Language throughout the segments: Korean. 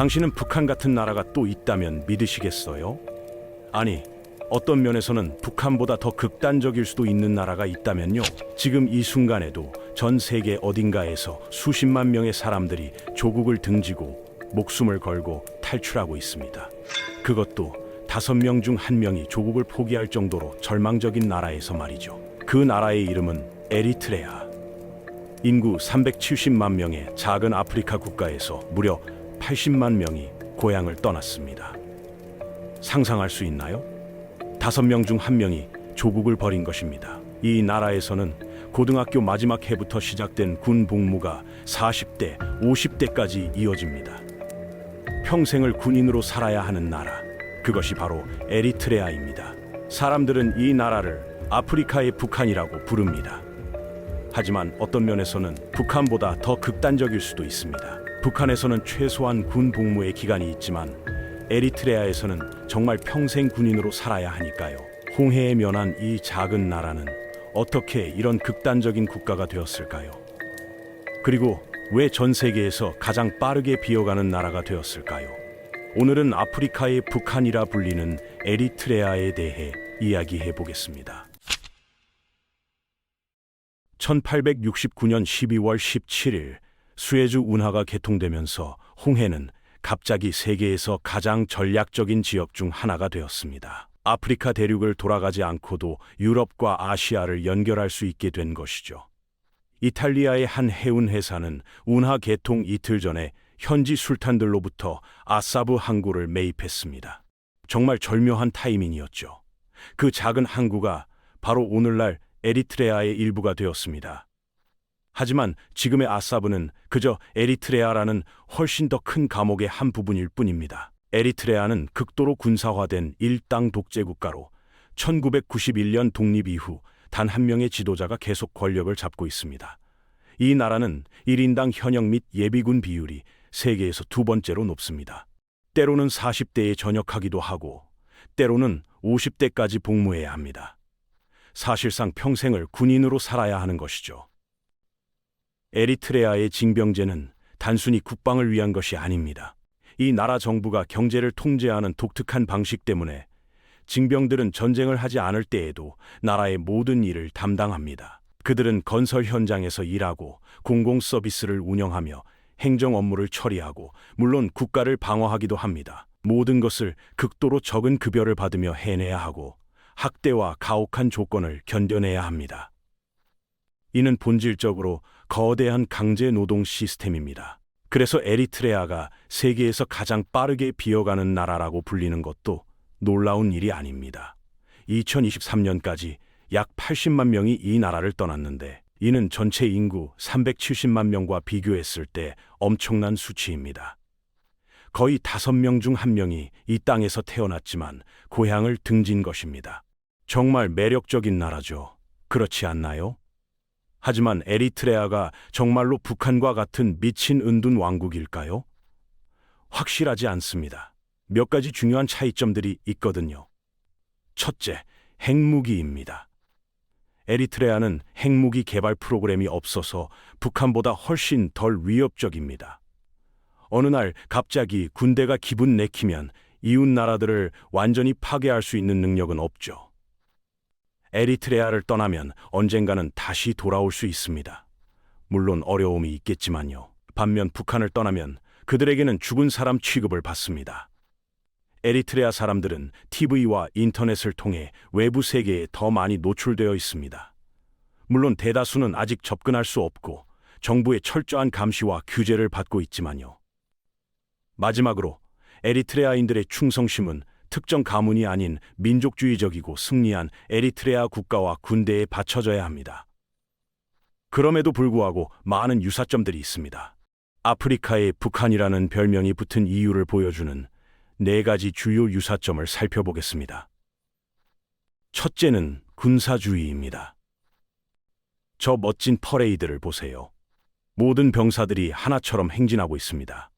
당신은 북한 같은 나라가 또 있다면 믿으시겠어요? 아니, 어떤 면에서는 북한보다 더 극단적일 수도 있는 나라가 있다면요. 지금 이 순간에도 전 세계 어딘가에서 수십만 명의 사람들이 조국을 등지고 목숨을 걸고 탈출하고 있습니다. 그것도 5명 중 1명이 조국을 포기할 정도로 절망적인 나라에서 말이죠. 그 나라의 이름은 에리트레아. 인구 370만 명의 작은 아프리카 국가에서 무려 80만 명이 고향을 떠났습니다. 상상할 수 있나요? 5명 중 1명이 조국을 버린 것입니다. 이 나라에서는 고등학교 마지막 해부터 시작된 군 복무가 40대, 50대까지 이어집니다. 평생을 군인으로 살아야 하는 나라, 그것이 바로 에리트레아입니다. 사람들은 이 나라를 아프리카의 북한이라고 부릅니다. 하지만 어떤 면에서는 북한보다 더 극단적일 수도 있습니다. 북한에서는 최소한 군 복무의 기간이 있지만 에리트레아에서는 정말 평생 군인으로 살아야 하니까요. 홍해에 면한 이 작은 나라는 어떻게 이런 극단적인 국가가 되었을까요? 그리고 왜 전 세계에서 가장 빠르게 비어가는 나라가 되었을까요? 오늘은 아프리카의 북한이라 불리는 에리트레아에 대해 이야기해 보겠습니다. 1869년 12월 17일 수에즈 운하가 개통되면서 홍해는 갑자기 세계에서 가장 전략적인 지역 중 하나가 되었습니다. 아프리카 대륙을 돌아가지 않고도 유럽과 아시아를 연결할 수 있게 된 것이죠. 이탈리아의 한 해운 회사는 운하 개통 이틀 전에 현지 술탄들로부터 아사브 항구를 매입했습니다. 정말 절묘한 타이밍이었죠. 그 작은 항구가 바로 오늘날 에리트레아의 일부가 되었습니다. 하지만 지금의 아사브는 그저 에리트레아라는 훨씬 더 큰 감옥의 한 부분일 뿐입니다. 에리트레아는 극도로 군사화된 일당 독재 국가로 1991년 독립 이후 단 한 명의 지도자가 계속 권력을 잡고 있습니다. 이 나라는 1인당 현역 및 예비군 비율이 세계에서 2번째로 높습니다. 때로는 40대에 전역하기도 하고 때로는 50대까지 복무해야 합니다. 사실상 평생을 군인으로 살아야 하는 것이죠. 에리트레아의 징병제는 단순히 국방을 위한 것이 아닙니다. 이 나라 정부가 경제를 통제하는 독특한 방식 때문에 징병들은 전쟁을 하지 않을 때에도 나라의 모든 일을 담당합니다. 그들은 건설 현장에서 일하고 공공 서비스를 운영하며 행정 업무를 처리하고 물론 국가를 방어하기도 합니다. 모든 것을 극도로 적은 급여를 받으며 해내야 하고 학대와 가혹한 조건을 견뎌내야 합니다. 이는 본질적으로 거대한 강제 노동 시스템입니다. 그래서 에리트레아가 세계에서 가장 빠르게 비어가는 나라라고 불리는 것도 놀라운 일이 아닙니다. 2023년까지 약 80만 명이 이 나라를 떠났는데 이는 전체 인구 370만 명과 비교했을 때 엄청난 수치입니다. 거의 5명 중 1명이 이 땅에서 태어났지만 고향을 등진 것입니다. 정말 매력적인 나라죠. 그렇지 않나요? 하지만 에리트레아가 정말로 북한과 같은 미친 은둔 왕국일까요? 확실하지 않습니다. 몇 가지 중요한 차이점들이 있거든요. 첫째, 핵무기입니다. 에리트레아는 핵무기 개발 프로그램이 없어서 북한보다 훨씬 덜 위협적입니다. 어느 날 갑자기 군대가 기분 내키면 이웃 나라들을 완전히 파괴할 수 있는 능력은 없죠. 에리트레아를 떠나면 언젠가는 다시 돌아올 수 있습니다. 물론 어려움이 있겠지만요. 반면 북한을 떠나면 그들에게는 죽은 사람 취급을 받습니다. 에리트레아 사람들은 TV와 인터넷을 통해 외부 세계에 더 많이 노출되어 있습니다. 물론 대다수는 아직 접근할 수 없고 정부의 철저한 감시와 규제를 받고 있지만요. 마지막으로 에리트레아인들의 충성심은 특정 가문이 아닌 민족주의적이고 승리한 에리트레아 국가와 군대에 바쳐져야 합니다. 그럼에도 불구하고 많은 유사점들이 있습니다. 아프리카의 북한이라는 별명이 붙은 이유를 보여주는 4가지 주요 유사점을 살펴보겠습니다. 첫째는 군사주의입니다. 저 멋진 퍼레이드를 보세요. 모든 병사들이 하나처럼 행진하고 있습니다.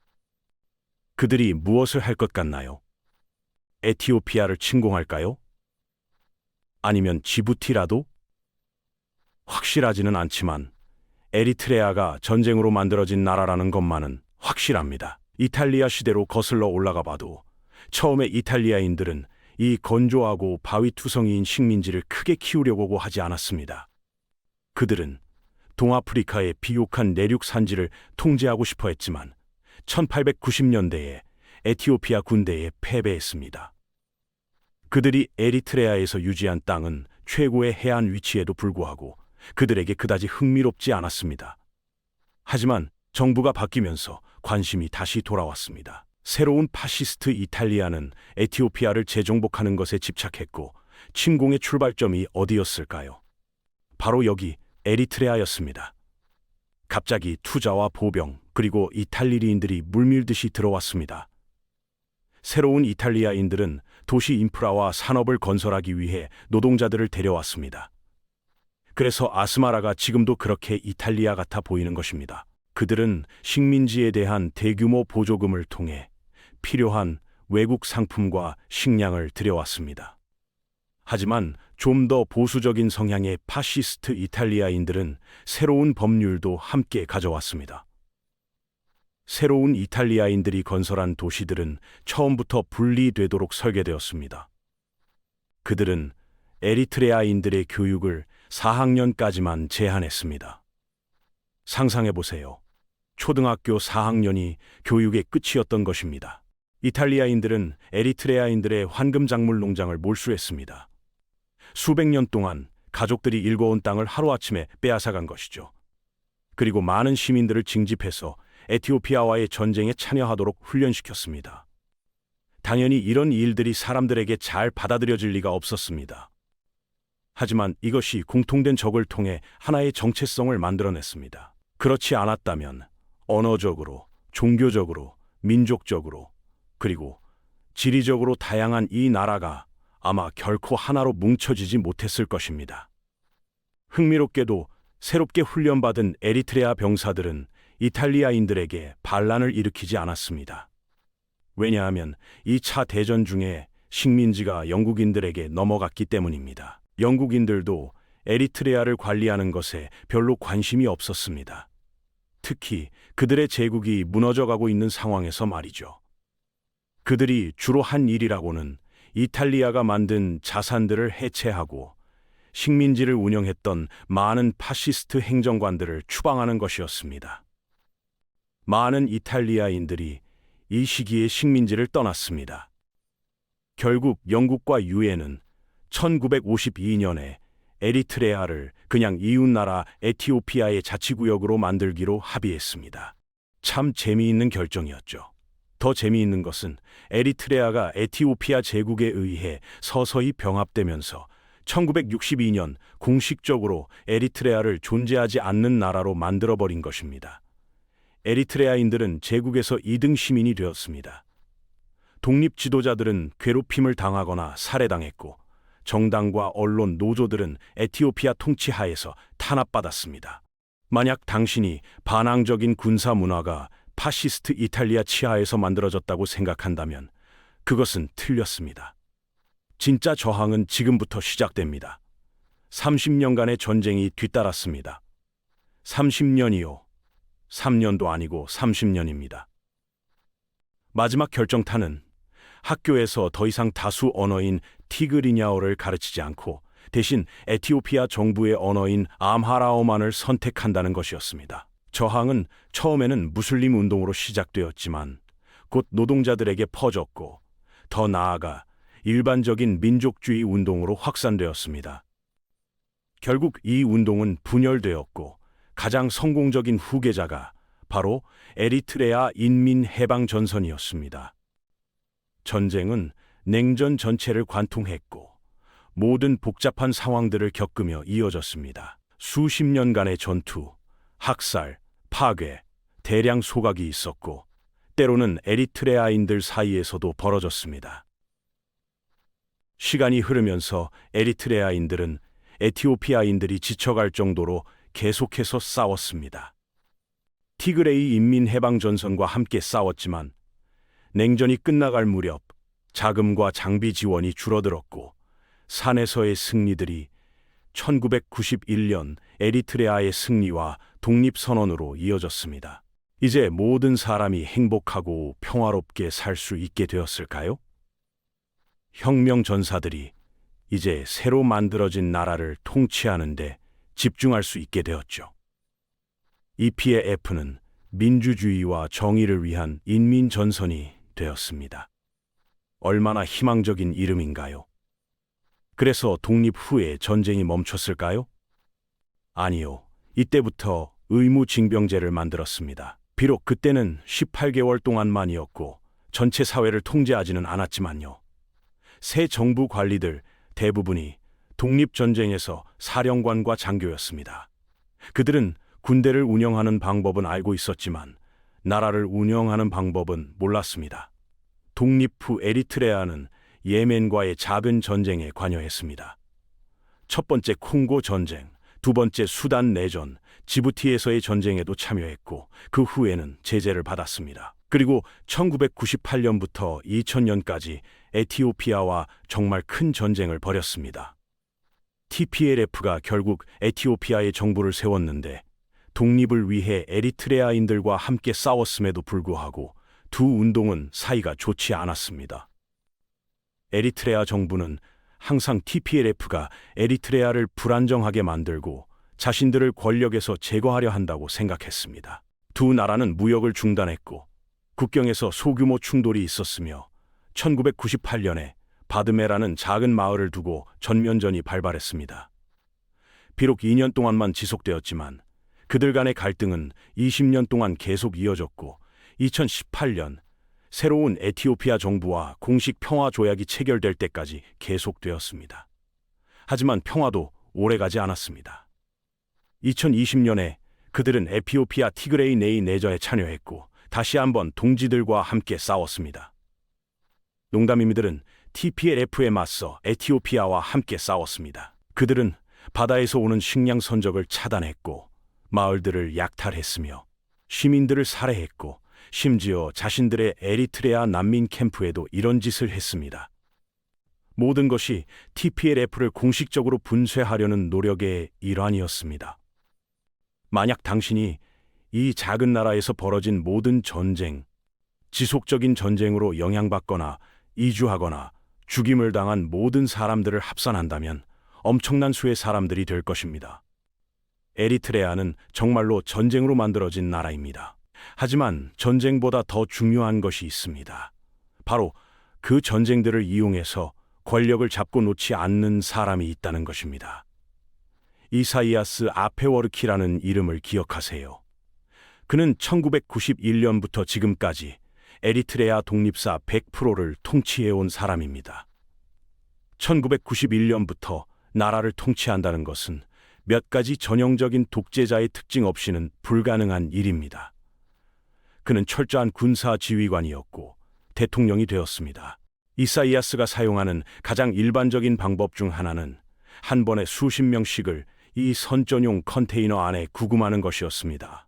그들이 무엇을 할 것 같나요? 에티오피아를 침공할까요? 아니면 지부티라도? 확실하지는 않지만 에리트레아가 전쟁으로 만들어진 나라라는 것만은 확실합니다. 이탈리아 시대로 거슬러 올라가 봐도 처음에 이탈리아인들은 이 건조하고 바위투성이인 식민지를 크게 키우려고 하지 않았습니다. 그들은 동아프리카의 비옥한 내륙 산지를 통제하고 싶어 했지만 1890년대에 에티오피아 군대에 패배했습니다. 그들이 에리트레아에서 유지한 땅은 최고의 해안 위치에도 불구하고 그들에게 그다지 흥미롭지 않았습니다. 하지만 정부가 바뀌면서 관심이 다시 돌아왔습니다. 새로운 파시스트 이탈리아는 에티오피아를 재정복하는 것에 집착했고 침공의 출발점이 어디였을까요? 바로 여기 에리트레아였습니다. 갑자기 투자와 보병 그리고 이탈리아인들이 물밀듯이 들어왔습니다. 새로운 이탈리아인들은 도시 인프라와 산업을 건설하기 위해 노동자들을 데려왔습니다. 그래서 아스마라가 지금도 그렇게 이탈리아 같아 보이는 것입니다. 그들은 식민지에 대한 대규모 보조금을 통해 필요한 외국 상품과 식량을 들여왔습니다. 하지만 좀 더 보수적인 성향의 파시스트 이탈리아인들은 새로운 법률도 함께 가져왔습니다. 새로운 이탈리아인들이 건설한 도시들은 처음부터 분리되도록 설계되었습니다. 그들은 에리트레아인들의 교육을 4학년까지만 제한했습니다. 상상해 보세요. 초등학교 4학년이 교육의 끝이었던 것입니다. 이탈리아인들은 에리트레아인들의 황금 작물 농장을 몰수했습니다. 수백 년 동안 가족들이 일궈온 땅을 하루아침에 빼앗아간 것이죠. 그리고 많은 시민들을 징집해서 에티오피아와의 전쟁에 참여하도록 훈련시켰습니다. 당연히 이런 일들이 사람들에게 잘 받아들여질 리가 없었습니다. 하지만 이것이 공통된 적을 통해 하나의 정체성을 만들어냈습니다. 그렇지 않았다면 언어적으로, 종교적으로, 민족적으로, 그리고 지리적으로 다양한 이 나라가 아마 결코 하나로 뭉쳐지지 못했을 것입니다. 흥미롭게도 새롭게 훈련받은 에리트레아 병사들은 이탈리아인들에게 반란을 일으키지 않았습니다. 왜냐하면 2차 대전 중에 식민지가 영국인들에게 넘어갔기 때문입니다. 영국인들도 에리트레아를 관리하는 것에 별로 관심이 없었습니다. 특히 그들의 제국이 무너져가고 있는 상황에서 말이죠. 그들이 주로 한 일이라고는 이탈리아가 만든 자산들을 해체하고 식민지를 운영했던 많은 파시스트 행정관들을 추방하는 것이었습니다. 많은 이탈리아인들이 이 시기에 식민지를 떠났습니다. 결국 영국과 유엔은 1952년에 에리트레아를 그냥 이웃나라 에티오피아의 자치구역으로 만들기로 합의했습니다. 참 재미있는 결정이었죠. 더 재미있는 것은 에리트레아가 에티오피아 제국에 의해 서서히 병합되면서 1962년 공식적으로 에리트레아를 존재하지 않는 나라로 만들어버린 것입니다. 에리트레아인들은 제국에서 2등 시민이 되었습니다. 독립 지도자들은 괴롭힘을 당하거나 살해당했고 정당과 언론, 노조들은 에티오피아 통치하에서 탄압받았습니다. 만약 당신이 반항적인 군사 문화가 파시스트 이탈리아 치하에서 만들어졌다고 생각한다면 그것은 틀렸습니다. 진짜 저항은 지금부터 시작됩니다. 30년간의 전쟁이 뒤따랐습니다. 30년이요. 3년도 아니고 30년입니다. 마지막 결정타는 학교에서 더 이상 다수 언어인 티그리냐어를 가르치지 않고 대신 에티오피아 정부의 언어인 암하라어만을 선택한다는 것이었습니다. 저항은 처음에는 무슬림 운동으로 시작되었지만 곧 노동자들에게 퍼졌고 더 나아가 일반적인 민족주의 운동으로 확산되었습니다. 결국 이 운동은 분열되었고 가장 성공적인 후계자가 바로 에리트레아 인민해방전선이었습니다. 전쟁은 냉전 전체를 관통했고 모든 복잡한 상황들을 겪으며 이어졌습니다. 수십 년간의 전투, 학살, 파괴, 대량 소각이 있었고 때로는 에리트레아인들 사이에서도 벌어졌습니다. 시간이 흐르면서 에리트레아인들은 에티오피아인들이 지쳐갈 정도로 계속해서 싸웠습니다. 티그레이 인민해방전선과 함께 싸웠지만 냉전이 끝나갈 무렵 자금과 장비 지원이 줄어들었고 산에서의 승리들이 1991년 에리트레아의 승리와 독립선언으로 이어졌습니다. 이제 모든 사람이 행복하고 평화롭게 살 수 있게 되었을까요? 혁명 전사들이 이제 새로 만들어진 나라를 통치하는데 집중할 수 있게 되었죠. EP의 F는 민주주의와 정의를 위한 인민전선이 되었습니다. 얼마나 희망적인 이름인가요? 그래서 독립 후에 전쟁이 멈췄을까요? 아니요. 이때부터 의무징병제를 만들었습니다. 비록 그때는 18개월 동안만이었고 전체 사회를 통제하지는 않았지만요. 새 정부 관리들 대부분이 독립전쟁에서 사령관과 장교였습니다. 그들은 군대를 운영하는 방법은 알고 있었지만 나라를 운영하는 방법은 몰랐습니다. 독립 후 에리트레아는 예멘과의 작은 전쟁에 관여했습니다. 첫 번째 콩고 전쟁, 두 번째 수단 내전, 지부티에서의 전쟁에도 참여했고 그 후에는 제재를 받았습니다. 그리고 1998년부터 2000년까지 에티오피아와 정말 큰 전쟁을 벌였습니다. TPLF가 결국 에티오피아의 정부를 세웠는데 독립을 위해 에리트레아인들과 함께 싸웠음에도 불구하고 두 운동은 사이가 좋지 않았습니다. 에리트레아 정부는 항상 TPLF가 에리트레아를 불안정하게 만들고 자신들을 권력에서 제거하려 한다고 생각했습니다. 두 나라는 무역을 중단했고 국경에서 소규모 충돌이 있었으며 1998년에 바드메라는 작은 마을을 두고 전면전이 발발했습니다. 비록 2년 동안만 지속되었지만 그들 간의 갈등은 20년 동안 계속 이어졌고 2018년 새로운 에티오피아 정부와 공식 평화 조약이 체결될 때까지 계속되었습니다. 하지만 평화도 오래가지 않았습니다. 2020년에 그들은 에티오피아 티그레이 네이 내전에 참여했고 다시 한번 동지들과 함께 싸웠습니다. 농담이들은 TPLF에 맞서 에티오피아와 함께 싸웠습니다. 그들은 바다에서 오는 식량 선적을 차단했고 마을들을 약탈했으며 시민들을 살해했고 심지어 자신들의 에리트레아 난민 캠프에도 이런 짓을 했습니다. 모든 것이 TPLF를 공식적으로 분쇄하려는 노력의 일환이었습니다. 만약 당신이 이 작은 나라에서 벌어진 모든 전쟁, 지속적인 전쟁으로 영향받거나 이주하거나 죽임을 당한 모든 사람들을 합산한다면 엄청난 수의 사람들이 될 것입니다. 에리트레아는 정말로 전쟁으로 만들어진 나라입니다. 하지만 전쟁보다 더 중요한 것이 있습니다. 바로 그 전쟁들을 이용해서 권력을 잡고 놓지 않는 사람이 있다는 것입니다. 이사이아스 아페워르키라는 이름을 기억하세요. 그는 1991년부터 지금까지 에리트레아 독립사 100%를 통치해온 사람입니다. 1991년부터 나라를 통치한다는 것은 몇 가지 전형적인 독재자의 특징 없이는 불가능한 일입니다. 그는 철저한 군사 지휘관이었고 대통령이 되었습니다. 이사이아스가 사용하는 가장 일반적인 방법 중 하나는 한 번에 수십 명씩을 이 선전용 컨테이너 안에 구금하는 것이었습니다.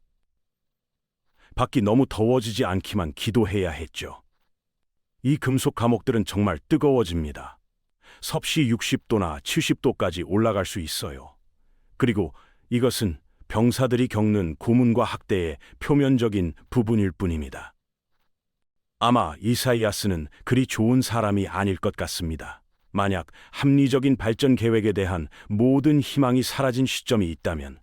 밖이 너무 더워지지 않기만 기도해야 했죠. 이 금속 감옥들은 정말 뜨거워집니다. 섭씨 60도나 70도까지 올라갈 수 있어요. 그리고 이것은 병사들이 겪는 고문과 학대의 표면적인 부분일 뿐입니다. 아마 이사이아스는 그리 좋은 사람이 아닐 것 같습니다. 만약 합리적인 발전 계획에 대한 모든 희망이 사라진 시점이 있다면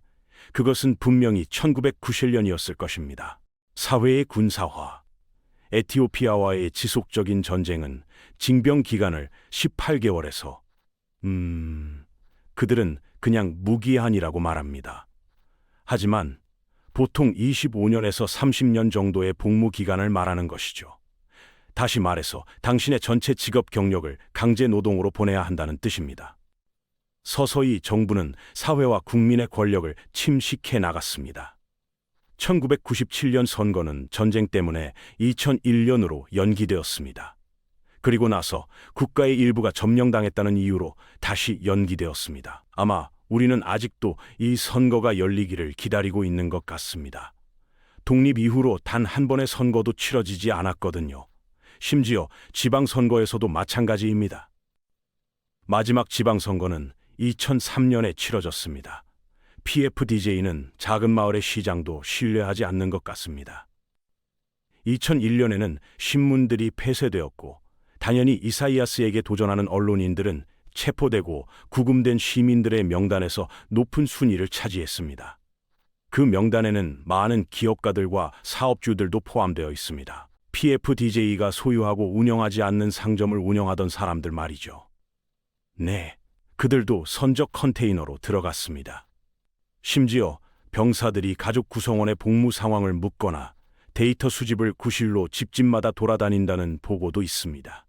그것은 분명히 1990년이었을 것입니다. 사회의 군사화, 에티오피아와의 지속적인 전쟁은 징병 기간을 18개월에서 그들은 그냥 무기한이라고 말합니다. 하지만 보통 25년에서 30년 정도의 복무 기간을 말하는 것이죠. 다시 말해서 당신의 전체 직업 경력을 강제 노동으로 보내야 한다는 뜻입니다. 서서히 정부는 사회와 국민의 권력을 침식해 나갔습니다. 1997년 선거는 전쟁 때문에 2001년으로 연기되었습니다. 그리고 나서 국가의 일부가 점령당했다는 이유로 다시 연기되었습니다. 아마 우리는 아직도 이 선거가 열리기를 기다리고 있는 것 같습니다. 독립 이후로 단 한 번의 선거도 치러지지 않았거든요. 심지어 지방선거에서도 마찬가지입니다. 마지막 지방선거는 2003년에 치러졌습니다. PFDJ는 작은 마을의 시장도 신뢰하지 않는 것 같습니다. 2001년에는 신문들이 폐쇄되었고 당연히 이사이아스에게 도전하는 언론인들은 체포되고 구금된 시민들의 명단에서 높은 순위를 차지했습니다. 그 명단에는 많은 기업가들과 사업주들도 포함되어 있습니다. PFDJ가 소유하고 운영하지 않는 상점을 운영하던 사람들 말이죠. 네, 그들도 선적 컨테이너로 들어갔습니다. 심지어 병사들이 가족 구성원의 복무 상황을 묻거나 데이터 수집을 구실로 집집마다 돌아다닌다는 보고도 있습니다.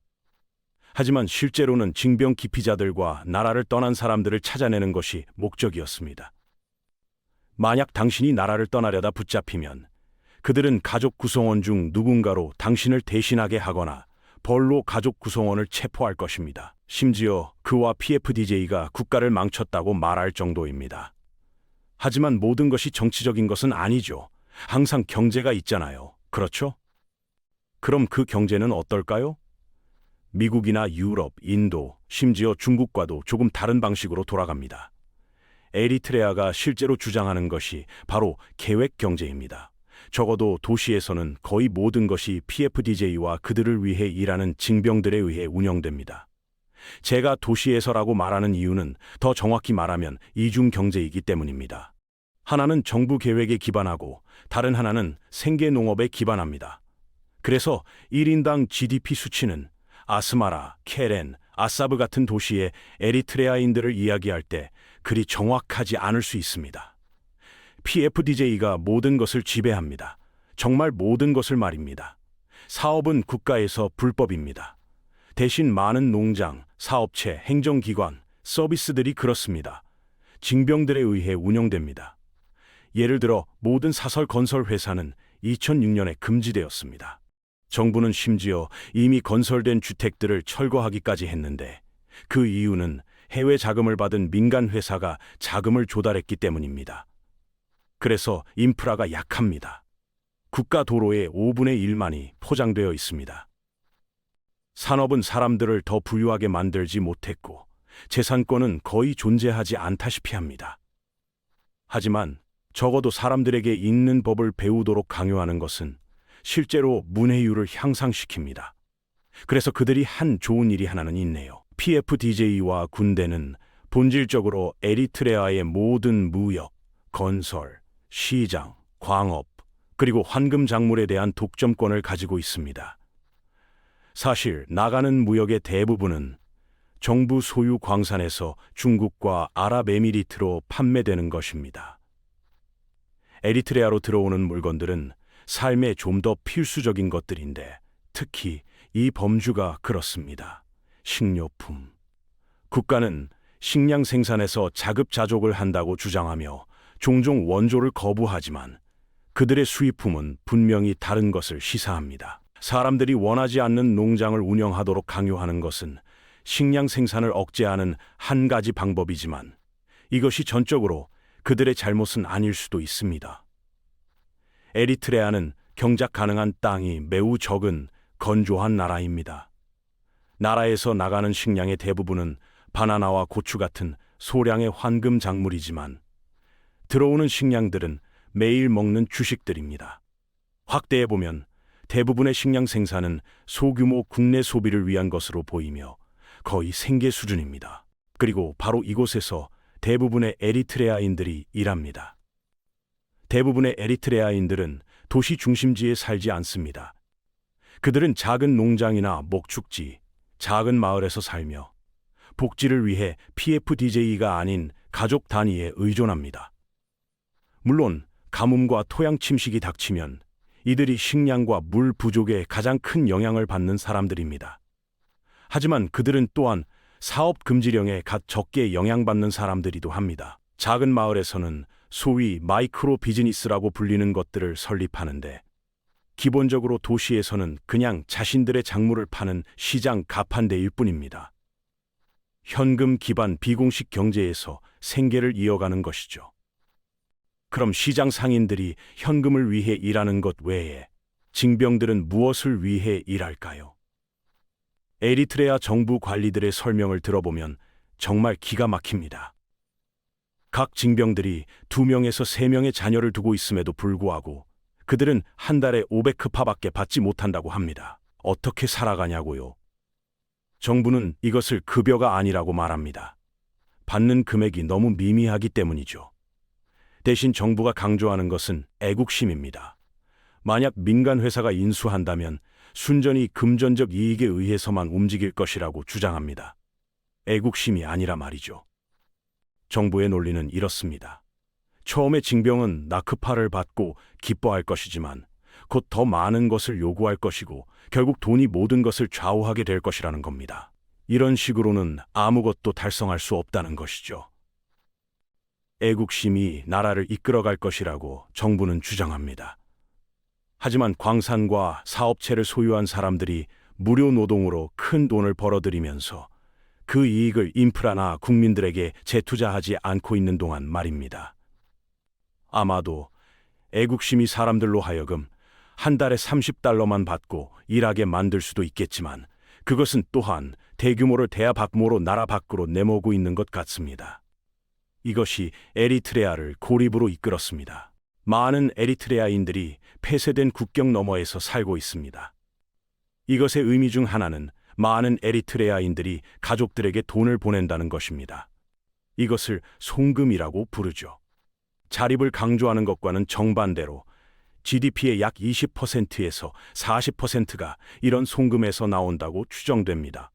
하지만 실제로는 징병 기피자들과 나라를 떠난 사람들을 찾아내는 것이 목적이었습니다. 만약 당신이 나라를 떠나려다 붙잡히면 그들은 가족 구성원 중 누군가로 당신을 대신하게 하거나 벌로 가족 구성원을 체포할 것입니다. 심지어 그와 PFDJ가 국가를 망쳤다고 말할 정도입니다. 하지만 모든 것이 정치적인 것은 아니죠. 항상 경제가 있잖아요. 그렇죠? 그럼 그 경제는 어떨까요? 미국이나 유럽, 인도, 심지어 중국과도 조금 다른 방식으로 돌아갑니다. 에리트레아가 실제로 주장하는 것이 바로 계획 경제입니다. 적어도 도시에서는 거의 모든 것이 PFDJ와 그들을 위해 일하는 징병들에 의해 운영됩니다. 제가 도시에서라고 말하는 이유는 더 정확히 말하면 이중 경제이기 때문입니다. 하나는 정부 계획에 기반하고 다른 하나는 생계 농업에 기반합니다. 그래서 1인당 GDP 수치는 아스마라, 케렌, 아사브 같은 도시의 에리트레아인들을 이야기할 때 그리 정확하지 않을 수 있습니다. PFDJ가 모든 것을 지배합니다. 정말 모든 것을 말입니다. 사업은 국가에서 불법입니다. 대신 많은 농장, 사업체, 행정기관, 서비스들이 그렇습니다. 징병들에 의해 운영됩니다. 예를 들어 모든 사설 건설 회사는 2006년에 금지되었습니다. 정부는 심지어 이미 건설된 주택들을 철거하기까지 했는데 그 이유는 해외 자금을 받은 민간 회사가 자금을 조달했기 때문입니다. 그래서 인프라가 약합니다. 국가 도로의 5분의 1만이 포장되어 있습니다. 산업은 사람들을 더 부유하게 만들지 못했고 재산권은 거의 존재하지 않다시피 합니다. 하지만 적어도 사람들에게 읽는 법을 배우도록 강요하는 것은 실제로 문해율을 향상시킵니다. 그래서 그들이 한 좋은 일이 하나는 있네요. PFDJ와 군대는 본질적으로 에리트레아의 모든 무역, 건설, 시장, 광업, 그리고 황금 작물에 대한 독점권을 가지고 있습니다. 사실 나가는 무역의 대부분은 정부 소유 광산에서 중국과 아랍에미리트로 판매되는 것입니다. 에리트레아로 들어오는 물건들은 삶에 좀 더 필수적인 것들인데 특히 이 범주가 그렇습니다. 식료품. 국가는 식량 생산에서 자급자족을 한다고 주장하며 종종 원조를 거부하지만 그들의 수입품은 분명히 다른 것을 시사합니다. 사람들이 원하지 않는 농장을 운영하도록 강요하는 것은 식량 생산을 억제하는 한 가지 방법이지만 이것이 전적으로 그들의 잘못은 아닐 수도 있습니다. 에리트레아는 경작 가능한 땅이 매우 적은 건조한 나라입니다. 나라에서 나가는 식량의 대부분은 바나나와 고추 같은 소량의 황금 작물이지만 들어오는 식량들은 매일 먹는 주식들입니다. 확대해보면 대부분의 식량 생산은 소규모 국내 소비를 위한 것으로 보이며 거의 생계 수준입니다. 그리고 바로 이곳에서 대부분의 에리트레아인들이 일합니다. 대부분의 에리트레아인들은 도시 중심지에 살지 않습니다. 그들은 작은 농장이나 목축지, 작은 마을에서 살며 복지를 위해 PFDJ가 아닌 가족 단위에 의존합니다. 물론 가뭄과 토양 침식이 닥치면 이들이 식량과 물 부족에 가장 큰 영향을 받는 사람들입니다. 하지만 그들은 또한 사업 금지령에 적게 영향받는 사람들이기도 합니다. 작은 마을에서는 소위 마이크로 비즈니스라고 불리는 것들을 설립하는데 기본적으로 도시에서는 그냥 자신들의 작물을 파는 시장 가판대일 뿐입니다. 현금 기반 비공식 경제에서 생계를 이어가는 것이죠. 그럼 시장 상인들이 현금을 위해 일하는 것 외에 징병들은 무엇을 위해 일할까요? 에리트레아 정부 관리들의 설명을 들어보면 정말 기가 막힙니다. 각 징병들이 2명에서 3명의 자녀를 두고 있음에도 불구하고 그들은 한 달에 500크파밖에 받지 못한다고 합니다. 어떻게 살아가냐고요? 정부는 이것을 급여가 아니라고 말합니다. 받는 금액이 너무 미미하기 때문이죠. 대신 정부가 강조하는 것은 애국심입니다. 만약 민간 회사가 인수한다면 순전히 금전적 이익에 의해서만 움직일 것이라고 주장합니다. 애국심이 아니라 말이죠. 정부의 논리는 이렇습니다. 처음에 징병은 나크파를 받고 기뻐할 것이지만 곧 더 많은 것을 요구할 것이고 결국 돈이 모든 것을 좌우하게 될 것이라는 겁니다. 이런 식으로는 아무것도 달성할 수 없다는 것이죠. 애국심이 나라를 이끌어갈 것이라고 정부는 주장합니다. 하지만 광산과 사업체를 소유한 사람들이 무료 노동으로 큰 돈을 벌어들이면서 그 이익을 인프라나 국민들에게 재투자하지 않고 있는 동안 말입니다. 아마도 애국심이 사람들로 하여금 한 달에 $30만 받고 일하게 만들 수도 있겠지만 그것은 또한 대규모를 대합 학모로 나라 밖으로 내모으고 있는 것 같습니다. 이것이 에리트레아를 고립으로 이끌었습니다. 많은 에리트레아인들이 폐쇄된 국경 너머에서 살고 있습니다. 이것의 의미 중 하나는 많은 에리트레아인들이 가족들에게 돈을 보낸다는 것입니다. 이것을 송금이라고 부르죠. 자립을 강조하는 것과는 정반대로 GDP의 약 20%에서 40%가 이런 송금에서 나온다고 추정됩니다.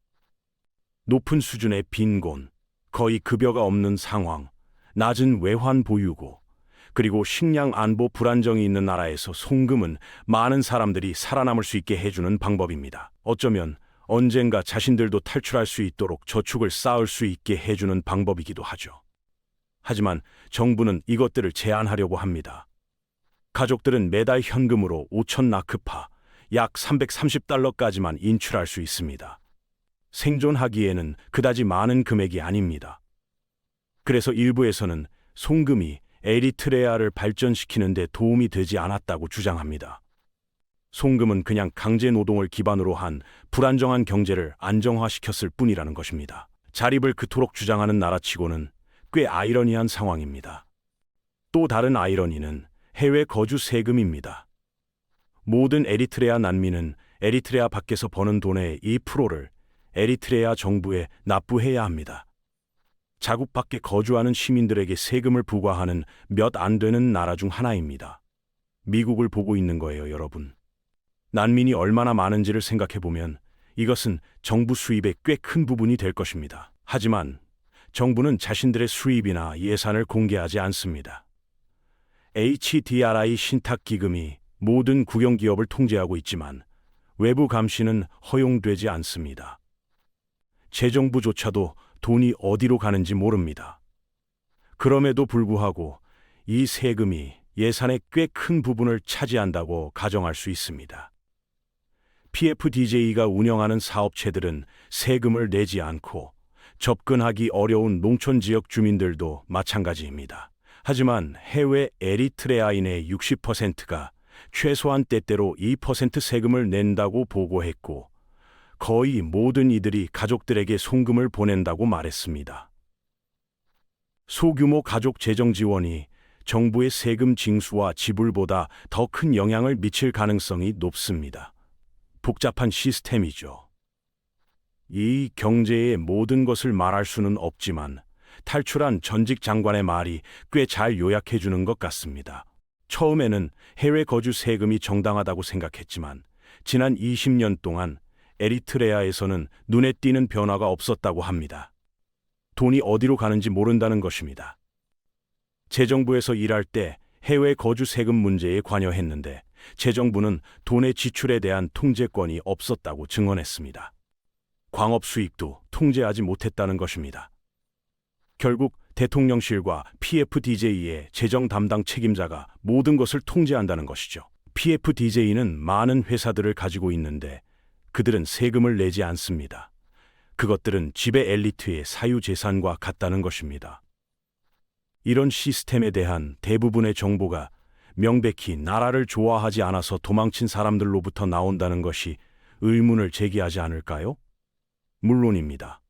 높은 수준의 빈곤, 거의 급여가 없는 상황, 낮은 외환 보유고, 그리고 식량 안보 불안정이 있는 나라에서 송금은 많은 사람들이 살아남을 수 있게 해주는 방법입니다. 어쩌면 언젠가 자신들도 탈출할 수 있도록 저축을 쌓을 수 있게 해주는 방법이기도 하죠. 하지만 정부는 이것들을 제한하려고 합니다. 가족들은 매달 현금으로 5천 나크파, 약 $330까지만 인출할 수 있습니다. 생존하기에는 그다지 많은 금액이 아닙니다. 그래서 일부에서는 송금이 에리트레아를 발전시키는 데 도움이 되지 않았다고 주장합니다. 송금은 그냥 강제 노동을 기반으로 한 불안정한 경제를 안정화시켰을 뿐이라는 것입니다. 자립을 그토록 주장하는 나라치고는 꽤 아이러니한 상황입니다. 또 다른 아이러니는 해외 거주 세금입니다. 모든 에리트레아 난민은 에리트레아 밖에서 버는 돈의 2%를 에리트레아 정부에 납부해야 합니다. 자국 밖에 거주하는 시민들에게 세금을 부과하는 몇 안 되는 나라 중 하나입니다. 미국을 보고 있는 거예요, 여러분. 난민이 얼마나 많은지를 생각해보면 이것은 정부 수입의 꽤 큰 부분이 될 것입니다. 하지만 정부는 자신들의 수입이나 예산을 공개하지 않습니다. HDRI 신탁기금이 모든 국영기업을 통제하고 있지만 외부 감시는 허용되지 않습니다. 재정부조차도 돈이 어디로 가는지 모릅니다. 그럼에도 불구하고 이 세금이 예산의 꽤 큰 부분을 차지한다고 가정할 수 있습니다. PFDJ가 운영하는 사업체들은 세금을 내지 않고 접근하기 어려운 농촌 지역 주민들도 마찬가지입니다. 하지만 해외 에리트레아인의 60%가 최소한 때때로 2% 세금을 낸다고 보고했고 거의 모든 이들이 가족들에게 송금을 보낸다고 말했습니다. 소규모 가족 재정 지원이 정부의 세금 징수와 지불보다 더 큰 영향을 미칠 가능성이 높습니다. 복잡한 시스템이죠. 이 경제의 모든 것을 말할 수는 없지만 탈출한 전직 장관의 말이 꽤 잘 요약해 주는 것 같습니다. 처음에는 해외 거주 세금이 정당하다고 생각했지만 지난 20년 동안 에리트레아에서는 눈에 띄는 변화가 없었다고 합니다. 돈이 어디로 가는지 모른다는 것입니다. 재정부에서 일할 때 해외 거주 세금 문제에 관여했는데 재정부는 돈의 지출에 대한 통제권이 없었다고 증언했습니다. 광업 수익도 통제하지 못했다는 것입니다. 결국 대통령실과 PFDJ의 재정 담당 책임자가 모든 것을 통제한다는 것이죠. PFDJ는 많은 회사들을 가지고 있는데 그들은 세금을 내지 않습니다. 그것들은 지배 엘리트의 사유재산과 같다는 것입니다. 이런 시스템에 대한 대부분의 정보가 명백히 나라를 좋아하지 않아서 도망친 사람들로부터 나온다는 것이 의문을 제기하지 않을까요? 물론입니다.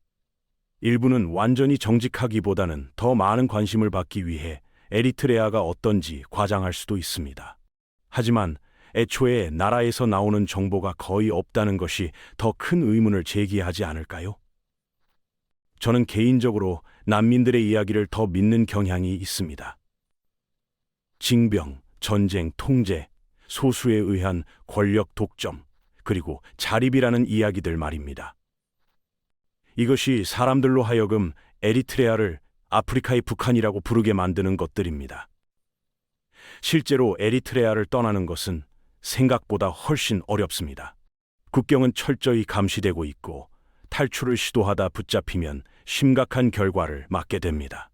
일부는 완전히 정직하기보다는 더 많은 관심을 받기 위해 에리트레아가 어떤지 과장할 수도 있습니다. 하지만 애초에 나라에서 나오는 정보가 거의 없다는 것이 더 큰 의문을 제기하지 않을까요? 저는 개인적으로 난민들의 이야기를 더 믿는 경향이 있습니다. 징병, 전쟁, 통제, 소수에 의한 권력 독점, 그리고 자립이라는 이야기들 말입니다. 이것이 사람들로 하여금 에리트레아를 아프리카의 북한이라고 부르게 만드는 것들입니다. 실제로 에리트레아를 떠나는 것은 생각보다 훨씬 어렵습니다. 국경은 철저히 감시되고 있고 탈출을 시도하다 붙잡히면 심각한 결과를 맞게 됩니다.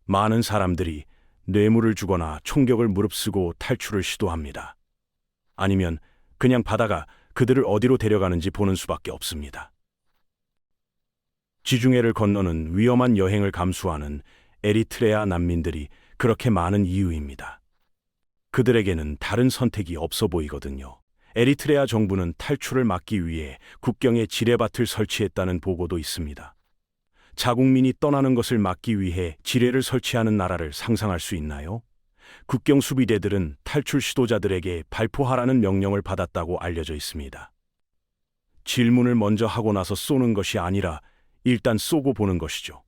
많은 사람들이 뇌물을 주거나 총격을 무릅쓰고 탈출을 시도합니다. 아니면 그냥 바다가 그들을 어디로 데려가는지 보는 수밖에 없습니다. 지중해를 건너는 위험한 여행을 감수하는 에리트레아 난민들이 그렇게 많은 이유입니다. 그들에게는 다른 선택이 없어 보이거든요. 에리트레아 정부는 탈출을 막기 위해 국경에 지뢰밭을 설치했다는 보고도 있습니다. 자국민이 떠나는 것을 막기 위해 지뢰를 설치하는 나라를 상상할 수 있나요? 국경 수비대들은 탈출 시도자들에게 발포하라는 명령을 받았다고 알려져 있습니다. 질문을 먼저 하고 나서 쏘는 것이 아니라 일단 쏘고 보는 것이죠.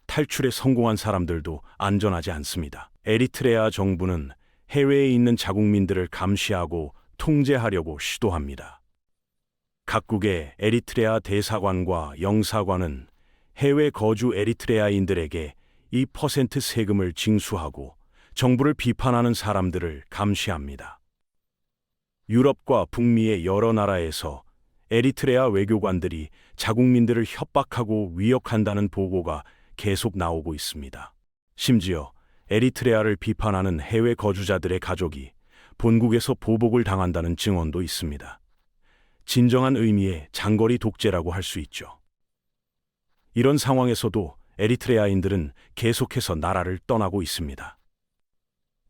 탈출에 성공한 사람들도 안전하지 않습니다. 에리트레아 정부는 해외에 있는 자국민들을 감시하고 통제하려고 시도합니다. 각국의 에리트레아 대사관과 영사관은 해외 거주 에리트레아인들에게 2% 세금을 징수하고 정부를 비판하는 사람들을 감시합니다. 유럽과 북미의 여러 나라에서 에리트레아 외교관들이 자국민들을 협박하고 위협한다는 보고가 계속 나오고 있습니다. 심지어 에리트레아를 비판하는 해외 거주자들의 가족이 본국에서 보복을 당한다는 증언도 있습니다. 진정한 의미의 장거리 독재라고 할 수 있죠. 이런 상황에서도 에리트레아인들은 계속해서 나라를 떠나고 있습니다.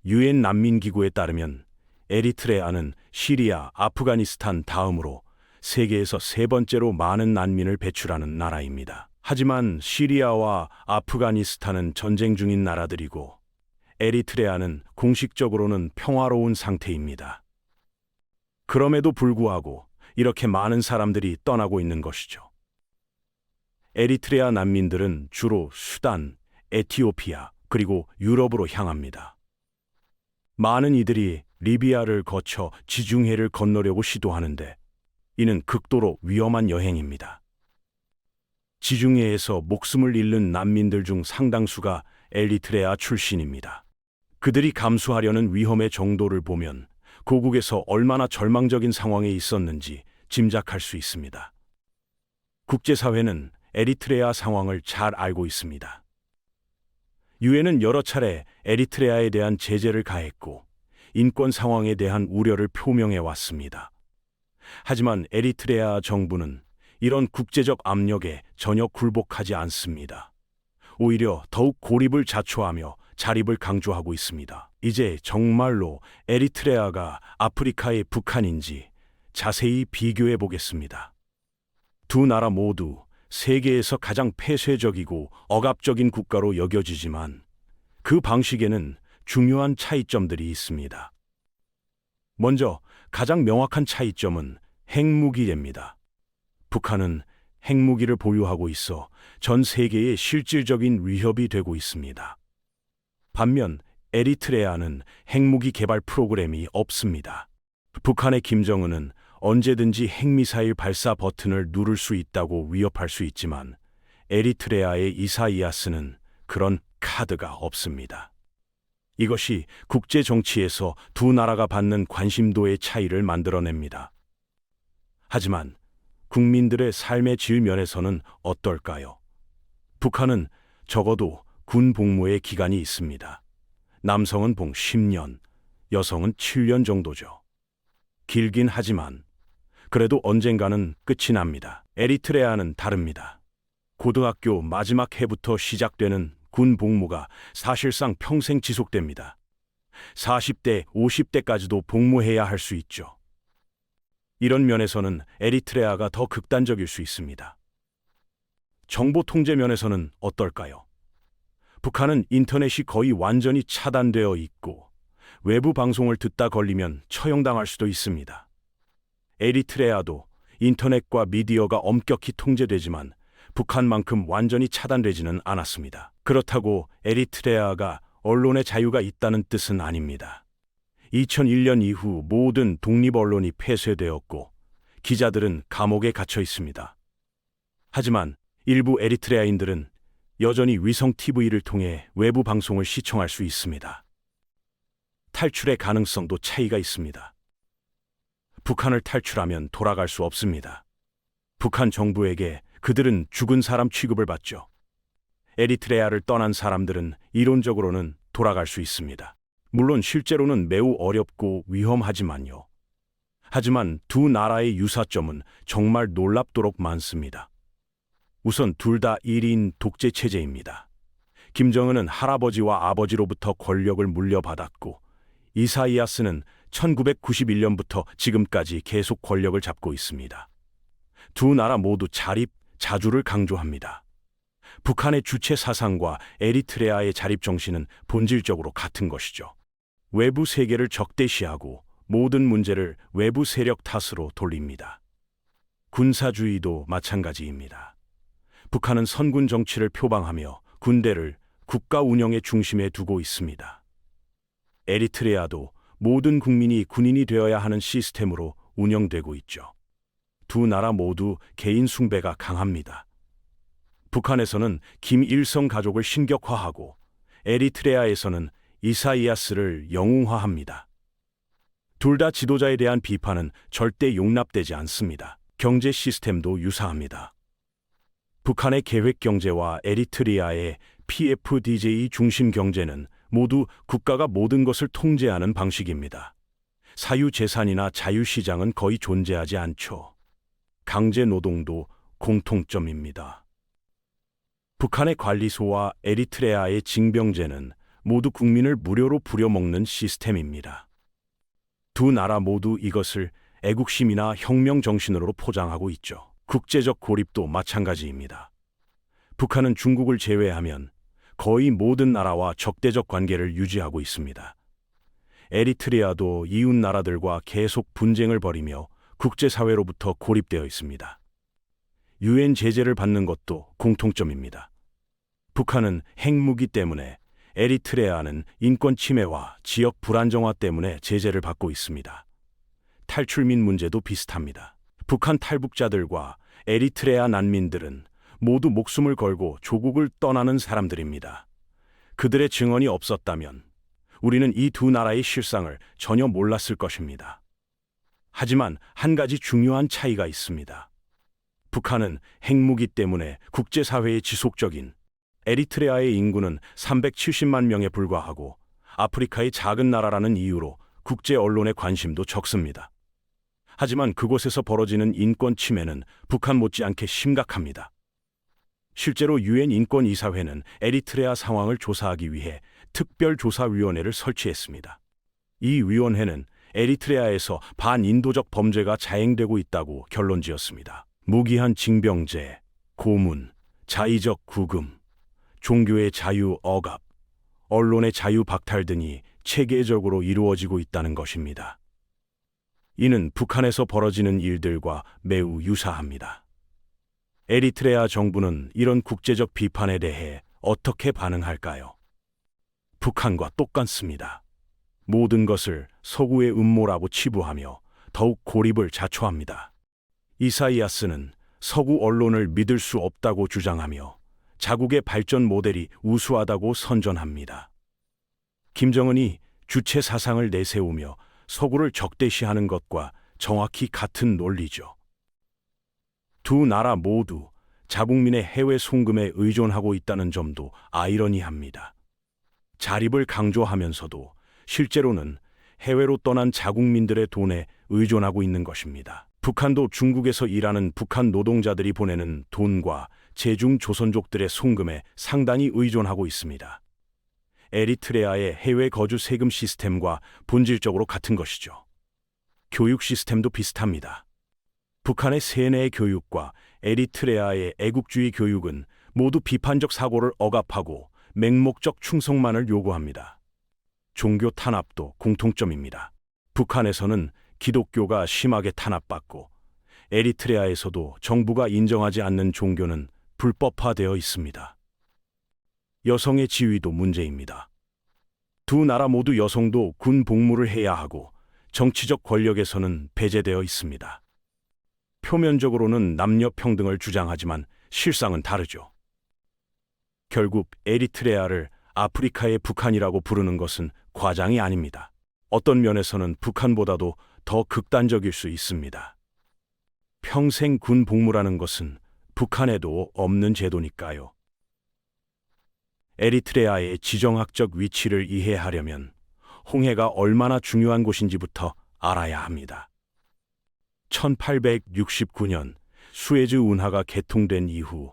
유엔 난민기구에 따르면 에리트레아는 시리아, 아프가니스탄 다음으로 세계에서 세 번째로 많은 난민을 배출하는 나라입니다. 하지만 시리아와 아프가니스탄은 전쟁 중인 나라들이고 에리트레아는 공식적으로는 평화로운 상태입니다. 그럼에도 불구하고 이렇게 많은 사람들이 떠나고 있는 것이죠. 에리트레아 난민들은 주로 수단, 에티오피아, 그리고 유럽으로 향합니다. 많은 이들이 리비아를 거쳐 지중해를 건너려고 시도하는데 이는 극도로 위험한 여행입니다. 지중해에서 목숨을 잃는 난민들 중 상당수가 에리트레아 출신입니다. 그들이 감수하려는 위험의 정도를 보면 고국에서 얼마나 절망적인 상황에 있었는지 짐작할 수 있습니다. 국제사회는 에리트레아 상황을 잘 알고 있습니다. 유엔은 여러 차례 에리트레아에 대한 제재를 가했고 인권 상황에 대한 우려를 표명해 왔습니다. 하지만 에리트레아 정부는 이런 국제적 압력에 전혀 굴복하지 않습니다. 오히려 더욱 고립을 자초하며 자립을 강조하고 있습니다. 이제 정말로 에리트레아가 아프리카의 북한인지 자세히 비교해 보겠습니다. 두 나라 모두 세계에서 가장 폐쇄적이고 억압적인 국가로 여겨지지만 그 방식에는 중요한 차이점들이 있습니다. 먼저 가장 명확한 차이점은 핵무기입니다. 북한은 핵무기를 보유하고 있어 전 세계에 실질적인 위협이 되고 있습니다. 반면 에리트레아는 핵무기 개발 프로그램이 없습니다. 북한의 김정은은 언제든지 핵미사일 발사 버튼을 누를 수 있다고 위협할 수 있지만 에리트레아의 이사이아스는 그런 카드가 없습니다. 이것이 국제 정치에서 두 나라가 받는 관심도의 차이를 만들어냅니다. 하지만 국민들의 삶의 질 면에서는 어떨까요? 북한은 적어도 군 복무의 기간이 있습니다. 남성은 봉 10년, 여성은 7년 정도죠. 길긴 하지만 그래도 언젠가는 끝이 납니다. 에리트레아는 다릅니다. 고등학교 마지막 해부터 시작되는 군 복무가 사실상 평생 지속됩니다. 40대, 50대까지도 복무해야 할 수 있죠. 이런 면에서는 에리트레아가 더 극단적일 수 있습니다. 정보 통제 면에서는 어떨까요? 북한은 인터넷이 거의 완전히 차단되어 있고 외부 방송을 듣다 걸리면 처형당할 수도 있습니다. 에리트레아도 인터넷과 미디어가 엄격히 통제되지만 북한만큼 완전히 차단되지는 않았습니다. 그렇다고 에리트레아가 언론의 자유가 있다는 뜻은 아닙니다. 2001년 이후 모든 독립 언론이 폐쇄되었고 기자들은 감옥에 갇혀 있습니다. 하지만 일부 에리트레아인들은 여전히 위성 TV를 통해 외부 방송을 시청할 수 있습니다. 탈출의 가능성도 차이가 있습니다. 북한을 탈출하면 돌아갈 수 없습니다. 북한 정부에게 그들은 죽은 사람 취급을 받죠. 에리트레아를 떠난 사람들은 이론적으로는 돌아갈 수 있습니다. 물론 실제로는 매우 어렵고 위험하지만요. 하지만 두 나라의 유사점은 정말 놀랍도록 많습니다. 우선 둘 다 1인 독재 체제입니다. 김정은은 할아버지와 아버지로부터 권력을 물려받았고 이사이아스는 1991년부터 지금까지 계속 권력을 잡고 있습니다. 두 나라 모두 자립, 자주를 강조합니다. 북한의 주체 사상과 에리트레아의 자립 정신은 본질적으로 같은 것이죠. 외부 세계를 적대시하고 모든 문제를 외부 세력 탓으로 돌립니다. 군사주의도 마찬가지입니다. 북한은 선군 정치를 표방하며 군대를 국가 운영의 중심에 두고 있습니다. 에리트레아도 모든 국민이 군인이 되어야 하는 시스템으로 운영되고 있죠. 두 나라 모두 개인 숭배가 강합니다. 북한에서는 김일성 가족을 신격화하고 에리트레아에서는 이사이아스를 영웅화합니다. 둘 다 지도자에 대한 비판은 절대 용납되지 않습니다. 경제 시스템도 유사합니다. 북한의 계획 경제와 에리트리아의 PFDJ 중심 경제는 모두 국가가 모든 것을 통제하는 방식입니다. 사유재산이나 자유시장은 거의 존재하지 않죠. 강제 노동도 공통점입니다. 북한의 관리소와 에리트레아의 징병제는 모두 국민을 무료로 부려먹는 시스템입니다. 두 나라 모두 이것을 애국심이나 혁명 정신으로 포장하고 있죠. 국제적 고립도 마찬가지입니다. 북한은 중국을 제외하면 거의 모든 나라와 적대적 관계를 유지하고 있습니다. 에리트리아도 이웃 나라들과 계속 분쟁을 벌이며 국제사회로부터 고립되어 있습니다. 유엔 제재를 받는 것도 공통점입니다. 북한은 핵무기 때문에 에리트레아는 인권 침해와 지역 불안정화 때문에 제재를 받고 있습니다. 탈출민 문제도 비슷합니다. 북한 탈북자들과 에리트레아 난민들은 모두 목숨을 걸고 조국을 떠나는 사람들입니다. 그들의 증언이 없었다면 우리는 이 두 나라의 실상을 전혀 몰랐을 것입니다. 하지만 한 가지 중요한 차이가 있습니다. 북한은 핵무기 때문에 국제사회의 지속적인 에리트레아의 인구는 370만 명에 불과하고 아프리카의 작은 나라라는 이유로 국제 언론의 관심도 적습니다. 하지만 그곳에서 벌어지는 인권 침해는 북한 못지않게 심각합니다. 실제로 유엔 인권이사회는 에리트레아 상황을 조사하기 위해 특별조사위원회를 설치했습니다. 이 위원회는 에리트레아에서 반인도적 범죄가 자행되고 있다고 결론지었습니다. 무기한 징병제, 고문, 자의적 구금, 종교의 자유 억압, 언론의 자유 박탈 등이 체계적으로 이루어지고 있다는 것입니다. 이는 북한에서 벌어지는 일들과 매우 유사합니다. 에리트레아 정부는 이런 국제적 비판에 대해 어떻게 반응할까요? 북한과 똑같습니다. 모든 것을 서구의 음모라고 치부하며 더욱 고립을 자초합니다. 이사이아스는 서구 언론을 믿을 수 없다고 주장하며 자국의 발전 모델이 우수하다고 선전합니다. 김정은이 주체 사상을 내세우며 서구를 적대시하는 것과 정확히 같은 논리죠. 두 나라 모두 자국민의 해외 송금에 의존하고 있다는 점도 아이러니합니다. 자립을 강조하면서도 실제로는 해외로 떠난 자국민들의 돈에 의존하고 있는 것입니다. 북한도 중국에서 일하는 북한 노동자들이 보내는 돈과 제중 조선족들의 송금에 상당히 의존하고 있습니다. 에리트레아의 해외 거주 세금 시스템과 본질적으로 같은 것이죠. 교육 시스템도 비슷합니다. 북한의 세뇌 교육과 에리트레아의 애국주의 교육은 모두 비판적 사고를 억압하고 맹목적 충성만을 요구합니다. 종교 탄압도 공통점입니다. 북한에서는 기독교가 심하게 탄압받고 에리트레아에서도 정부가 인정하지 않는 종교는 불법화되어 있습니다. 여성의 지위도 문제입니다. 두 나라 모두 여성도 군 복무를 해야 하고 정치적 권력에서는 배제되어 있습니다. 표면적으로는 남녀 평등을 주장하지만 실상은 다르죠. 결국 에리트레아를 아프리카의 북한이라고 부르는 것은 과장이 아닙니다. 어떤 면에서는 북한보다도 더 극단적일 수 있습니다. 평생 군 복무라는 것은 북한에도 없는 제도니까요. 에리트레아의 지정학적 위치를 이해하려면 홍해가 얼마나 중요한 곳인지부터 알아야 합니다. 1869년 수에즈 운하가 개통된 이후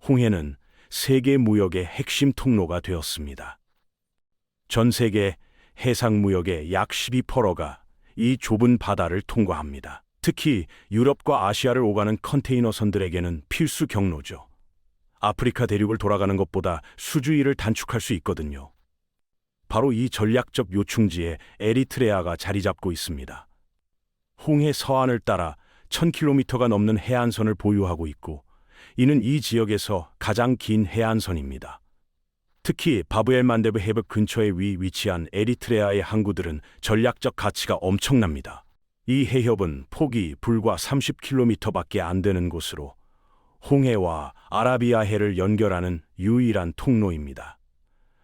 홍해는 세계 무역의 핵심 통로가 되었습니다. 전 세계 해상 무역의 약 12%가 이 좁은 바다를 통과합니다. 특히 유럽과 아시아를 오가는 컨테이너선들에게는 필수 경로죠. 아프리카 대륙을 돌아가는 것보다 수주일을 단축할 수 있거든요. 바로 이 전략적 요충지에 에리트레아가 자리 잡고 있습니다. 홍해 서안을 따라 1000km가 넘는 해안선을 보유하고 있고 이는 이 지역에서 가장 긴 해안선입니다. 특히 바브엘만데브 해협 근처에 위치한 에리트레아의 항구들은 전략적 가치가 엄청납니다. 이 해협은 폭이 불과 30km밖에 안 되는 곳으로 홍해와 아라비아해를 연결하는 유일한 통로입니다.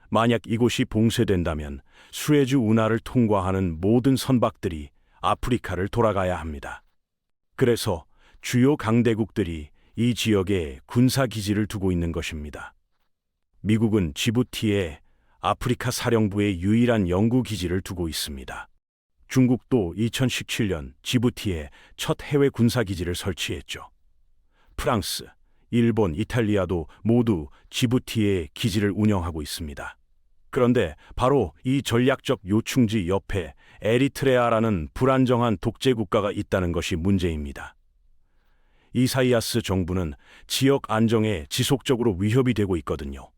만약 이곳이 봉쇄된다면 수에즈 운하를 통과하는 모든 선박들이 아프리카를 돌아가야 합니다. 그래서 주요 강대국들이 이 지역에 군사기지를 두고 있는 것입니다. 미국은 지부티에 아프리카 사령부의 유일한 연구기지를 두고 있습니다. 중국도 2017년 지부티에 첫 해외 군사기지를 설치했죠. 프랑스, 일본, 이탈리아도 모두 지부티에 기지를 운영하고 있습니다. 그런데 바로 이 전략적 요충지 옆에 에리트레아라는 불안정한 독재 국가가 있다는 것이 문제입니다. 이사이아스 정부는 지역 안정에 지속적으로 위협이 되고 있거든요.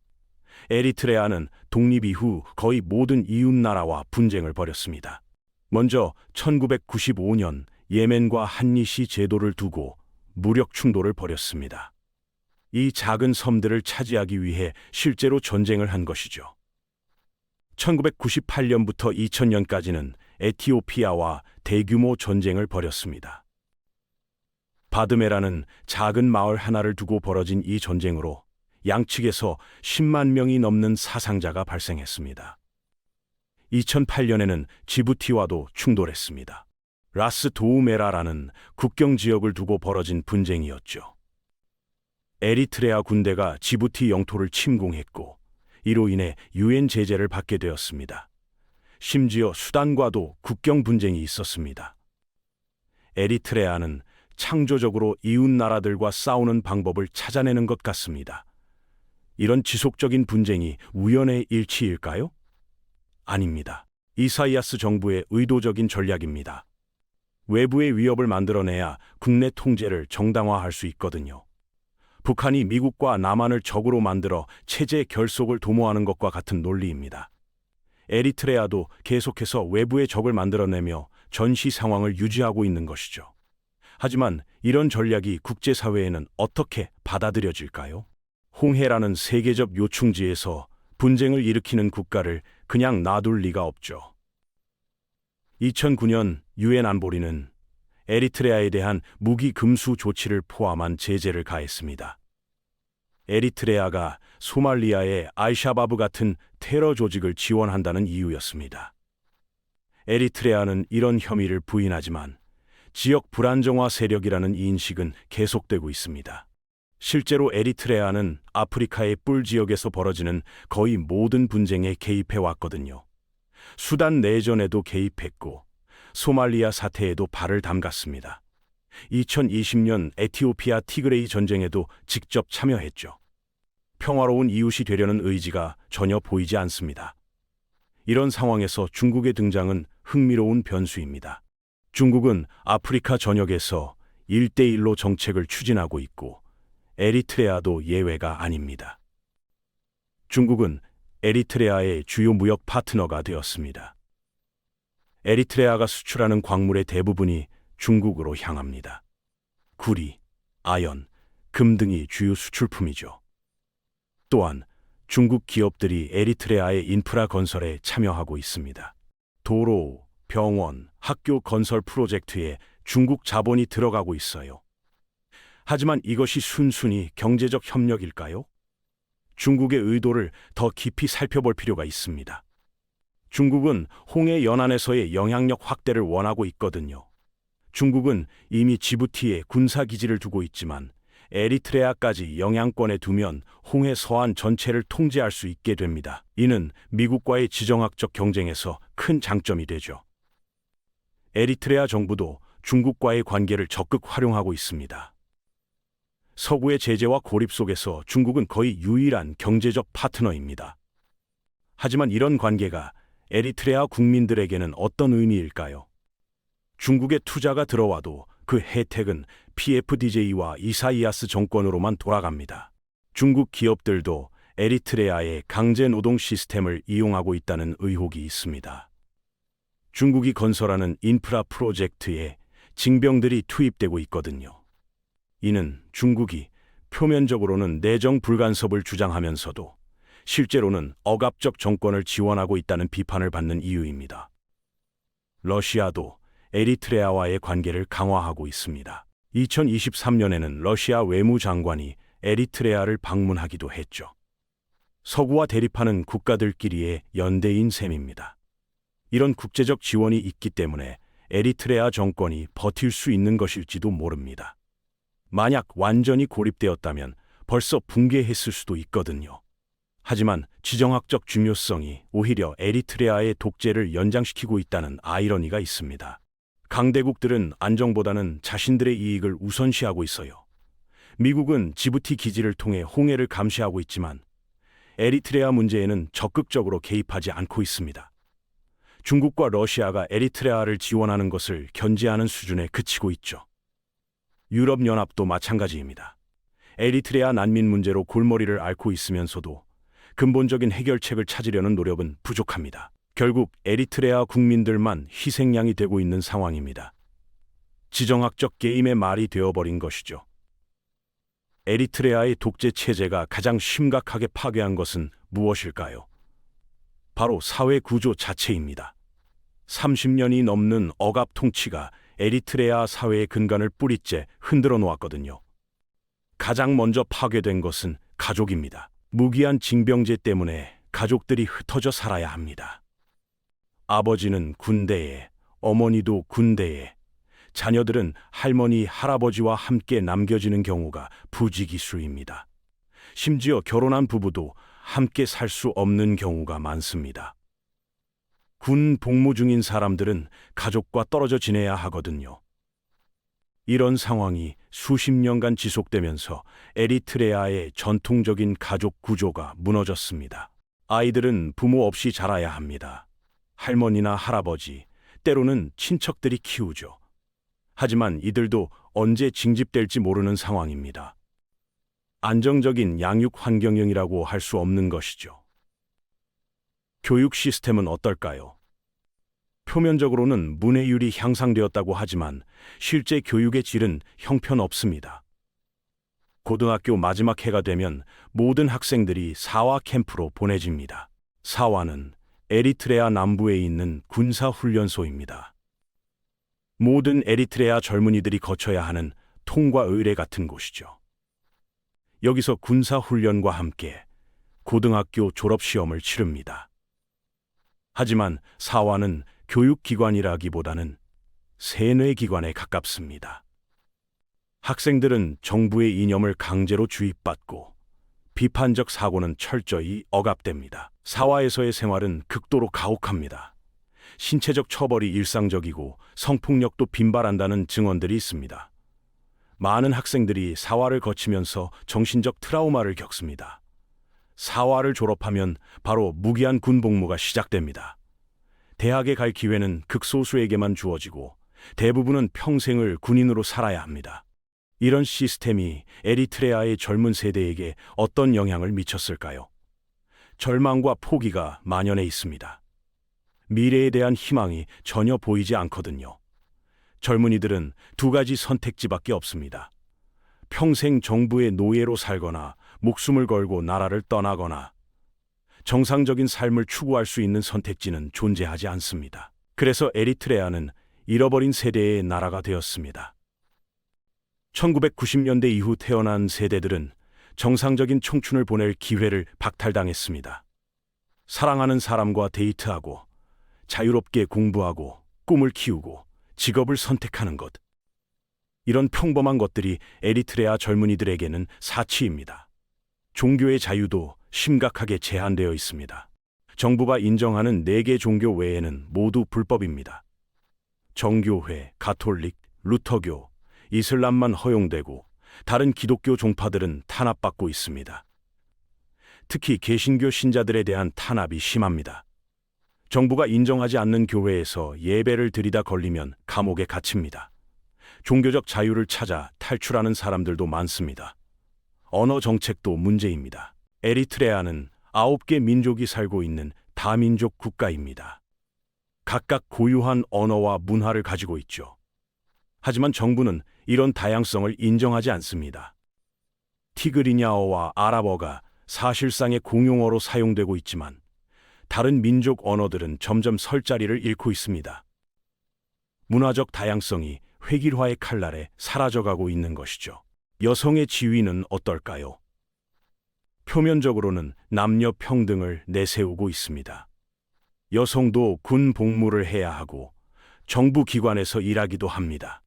에리트레아는 독립 이후 거의 모든 이웃나라와 분쟁을 벌였습니다. 먼저 1995년 예멘과 한니시 제도를 두고 무력 충돌을 벌였습니다. 이 작은 섬들을 차지하기 위해 실제로 전쟁을 한 것이죠. 1998년부터 2000년까지는 에티오피아와 대규모 전쟁을 벌였습니다. 바드메라는 작은 마을 하나를 두고 벌어진 이 전쟁으로 양측에서 10만 명이 넘는 사상자가 발생했습니다. 2008년에는 지부티와도 충돌했습니다. 라스 도우메라라는 국경 지역을 두고 벌어진 분쟁이었죠. 에리트레아 군대가 지부티 영토를 침공했고 이로 인해 유엔 제재를 받게 되었습니다. 심지어 수단과도 국경 분쟁이 있었습니다. 에리트레아는 창조적으로 이웃 나라들과 싸우는 방법을 찾아내는 것 같습니다. 이런 지속적인 분쟁이 우연의 일치일까요? 아닙니다. 이사이아스 정부의 의도적인 전략입니다. 외부의 위협을 만들어내야 국내 통제를 정당화할 수 있거든요. 북한이 미국과 남한을 적으로 만들어 체제 결속을 도모하는 것과 같은 논리입니다. 에리트레아도 계속해서 외부의 적을 만들어내며 전시 상황을 유지하고 있는 것이죠. 하지만 이런 전략이 국제사회에는 어떻게 받아들여질까요? 홍해라는 세계적 요충지에서 분쟁을 일으키는 국가를 그냥 놔둘 리가 없죠. 2009년 유엔 안보리는 에리트레아에 대한 무기 금수 조치를 포함한 제재를 가했습니다. 에리트레아가 소말리아의 알샤바브 같은 테러 조직을 지원한다는 이유였습니다. 에리트레아는 이런 혐의를 부인하지만 지역 불안정화 세력이라는 인식은 계속되고 있습니다. 실제로 에리트레아는 아프리카의 뿔 지역에서 벌어지는 거의 모든 분쟁에 개입해 왔거든요. 수단 내전에도 개입했고 소말리아 사태에도 발을 담갔습니다. 2020년 에티오피아 티그레이 전쟁에도 직접 참여했죠. 평화로운 이웃이 되려는 의지가 전혀 보이지 않습니다. 이런 상황에서 중국의 등장은 흥미로운 변수입니다. 중국은 아프리카 전역에서 1대1로 정책을 추진하고 있고 에리트레아도 예외가 아닙니다. 중국은 에리트레아의 주요 무역 파트너가 되었습니다. 에리트레아가 수출하는 광물의 대부분이 중국으로 향합니다. 구리, 아연, 금 등이 주요 수출품이죠. 또한 중국 기업들이 에리트레아의 인프라 건설에 참여하고 있습니다. 도로, 병원, 학교 건설 프로젝트에 중국 자본이 들어가고 있어요. 하지만 이것이 순순히 경제적 협력일까요? 중국의 의도를 더 깊이 살펴볼 필요가 있습니다. 중국은 홍해 연안에서의 영향력 확대를 원하고 있거든요. 중국은 이미 지부티에 군사기지를 두고 있지만 에리트레아까지 영향권에 두면 홍해 서안 전체를 통제할 수 있게 됩니다. 이는 미국과의 지정학적 경쟁에서 큰 장점이 되죠. 에리트레아 정부도 중국과의 관계를 적극 활용하고 있습니다. 서구의 제재와 고립 속에서 중국은 거의 유일한 경제적 파트너입니다. 하지만 이런 관계가 에리트레아 국민들에게는 어떤 의미일까요? 중국의 투자가 들어와도 그 혜택은 PFDJ와 이사이아스 정권으로만 돌아갑니다. 중국 기업들도 에리트레아의 강제 노동 시스템을 이용하고 있다는 의혹이 있습니다. 중국이 건설하는 인프라 프로젝트에 징병들이 투입되고 있거든요. 이는 중국이 표면적으로는 내정 불간섭을 주장하면서도 실제로는 억압적 정권을 지원하고 있다는 비판을 받는 이유입니다. 러시아도 에리트레아와의 관계를 강화하고 있습니다. 2023년에는 러시아 외무장관이 에리트레아를 방문하기도 했죠. 서구와 대립하는 국가들끼리의 연대인 셈입니다. 이런 국제적 지원이 있기 때문에 에리트레아 정권이 버틸 수 있는 것일지도 모릅니다. 만약 완전히 고립되었다면 벌써 붕괴했을 수도 있거든요. 하지만 지정학적 중요성이 오히려 에리트레아의 독재를 연장시키고 있다는 아이러니가 있습니다. 강대국들은 안정보다는 자신들의 이익을 우선시하고 있어요. 미국은 지부티 기지를 통해 홍해를 감시하고 있지만 에리트레아 문제에는 적극적으로 개입하지 않고 있습니다. 중국과 러시아가 에리트레아를 지원하는 것을 견제하는 수준에 그치고 있죠. 유럽연합도 마찬가지입니다. 에리트레아 난민 문제로 골머리를 앓고 있으면서도 근본적인 해결책을 찾으려는 노력은 부족합니다. 결국 에리트레아 국민들만 희생양이 되고 있는 상황입니다. 지정학적 게임의 말이 되어버린 것이죠. 에리트레아의 독재 체제가 가장 심각하게 파괴한 것은 무엇일까요? 바로 사회 구조 자체입니다. 30년이 넘는 억압 통치가 에리트레아 사회의 근간을 뿌리째 흔들어 놓았거든요. 가장 먼저 파괴된 것은 가족입니다. 무기한 징병제 때문에 가족들이 흩어져 살아야 합니다. 아버지는 군대에, 어머니도 군대에, 자녀들은 할머니, 할아버지와 함께 남겨지는 경우가 부지기수입니다. 심지어 결혼한 부부도 함께 살 수 없는 경우가 많습니다. 군 복무 중인 사람들은 가족과 떨어져 지내야 하거든요. 이런 상황이 수십 년간 지속되면서 에리트레아의 전통적인 가족 구조가 무너졌습니다. 아이들은 부모 없이 자라야 합니다. 할머니나 할아버지, 때로는 친척들이 키우죠. 하지만 이들도 언제 징집될지 모르는 상황입니다. 안정적인 양육 환경이라고 할 수 없는 것이죠. 교육 시스템은 어떨까요? 표면적으로는 문해율이 향상되었다고 하지만 실제 교육의 질은 형편없습니다. 고등학교 마지막 해가 되면 모든 학생들이 사화 캠프로 보내집니다. 사화는 에리트레아 남부에 있는 군사훈련소입니다. 모든 에리트레아 젊은이들이 거쳐야 하는 통과 의례 같은 곳이죠. 여기서 군사훈련과 함께 고등학교 졸업시험을 치릅니다. 하지만 사화는 교육기관이라기보다는 세뇌기관에 가깝습니다. 학생들은 정부의 이념을 강제로 주입받고 비판적 사고는 철저히 억압됩니다. 사화에서의 생활은 극도로 가혹합니다. 신체적 처벌이 일상적이고 성폭력도 빈발한다는 증언들이 있습니다. 많은 학생들이 사화를 거치면서 정신적 트라우마를 겪습니다. 사화를 졸업하면 바로 무기한 군 복무가 시작됩니다. 대학에 갈 기회는 극소수에게만 주어지고 대부분은 평생을 군인으로 살아야 합니다. 이런 시스템이 에리트레아의 젊은 세대에게 어떤 영향을 미쳤을까요? 절망과 포기가 만연해 있습니다. 미래에 대한 희망이 전혀 보이지 않거든요. 젊은이들은 두 가지 선택지밖에 없습니다. 평생 정부의 노예로 살거나 목숨을 걸고 나라를 떠나거나 정상적인 삶을 추구할 수 있는 선택지는 존재하지 않습니다. 그래서 에리트레아는 잃어버린 세대의 나라가 되었습니다. 1990년대 이후 태어난 세대들은 정상적인 청춘을 보낼 기회를 박탈당했습니다. 사랑하는 사람과 데이트하고 자유롭게 공부하고 꿈을 키우고 직업을 선택하는 것. 이런 평범한 것들이 에리트레아 젊은이들에게는 사치입니다. 종교의 자유도 심각하게 제한되어 있습니다. 정부가 인정하는 4개 종교 외에는 모두 불법입니다. 정교회, 가톨릭, 루터교, 이슬람만 허용되고 다른 기독교 종파들은 탄압받고 있습니다. 특히 개신교 신자들에 대한 탄압이 심합니다. 정부가 인정하지 않는 교회에서 예배를 드리다 걸리면 감옥에 갇힙니다. 종교적 자유를 찾아 탈출하는 사람들도 많습니다. 언어 정책도 문제입니다. 에리트레아는 9개 민족이 살고 있는 다민족 국가입니다. 각각 고유한 언어와 문화를 가지고 있죠. 하지만 정부는 이런 다양성을 인정하지 않습니다. 티그리냐어와 아랍어가 사실상의 공용어로 사용되고 있지만 다른 민족 언어들은 점점 설 자리를 잃고 있습니다. 문화적 다양성이 획일화의 칼날에 사라져가고 있는 것이죠. 여성의 지위는 어떨까요? 표면적으로는 남녀 평등을 내세우고 있습니다. 여성도 군 복무를 해야 하고 정부 기관에서 일하기도 합니다.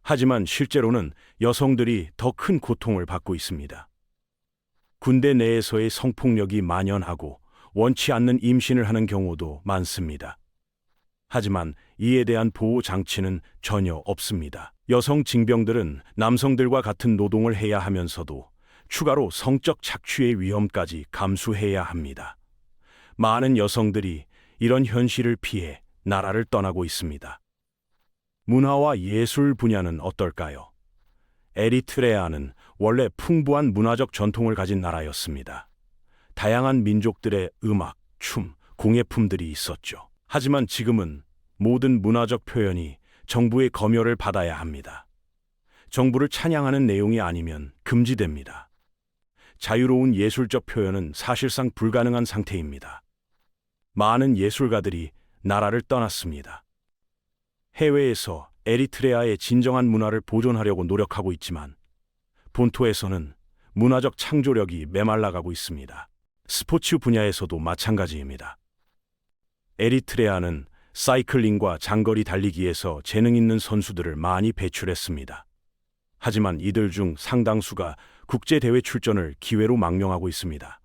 하지만 실제로는 여성들이 더 큰 고통을 받고 있습니다. 군대 내에서의 성폭력이 만연하고 원치 않는 임신을 하는 경우도 많습니다. 하지만 이에 대한 보호 장치는 전혀 없습니다. 여성 징병들은 남성들과 같은 노동을 해야 하면서도 추가로 성적 착취의 위험까지 감수해야 합니다. 많은 여성들이 이런 현실을 피해 나라를 떠나고 있습니다. 문화와 예술 분야는 어떨까요? 에리트레아는 원래 풍부한 문화적 전통을 가진 나라였습니다. 다양한 민족들의 음악, 춤, 공예품들이 있었죠. 하지만 지금은 모든 문화적 표현이 정부의 검열을 받아야 합니다. 정부를 찬양하는 내용이 아니면 금지됩니다. 자유로운 예술적 표현은 사실상 불가능한 상태입니다. 많은 예술가들이 나라를 떠났습니다. 해외에서 에리트레아의 진정한 문화를 보존하려고 노력하고 있지만 본토에서는 문화적 창조력이 메말라가고 있습니다. 스포츠 분야에서도 마찬가지입니다. 에리트레아는 사이클링과 장거리 달리기에서 재능 있는 선수들을 많이 배출했습니다. 하지만 이들 중 상당수가 국제대회 출전을 기회로 망명하고 있습니다.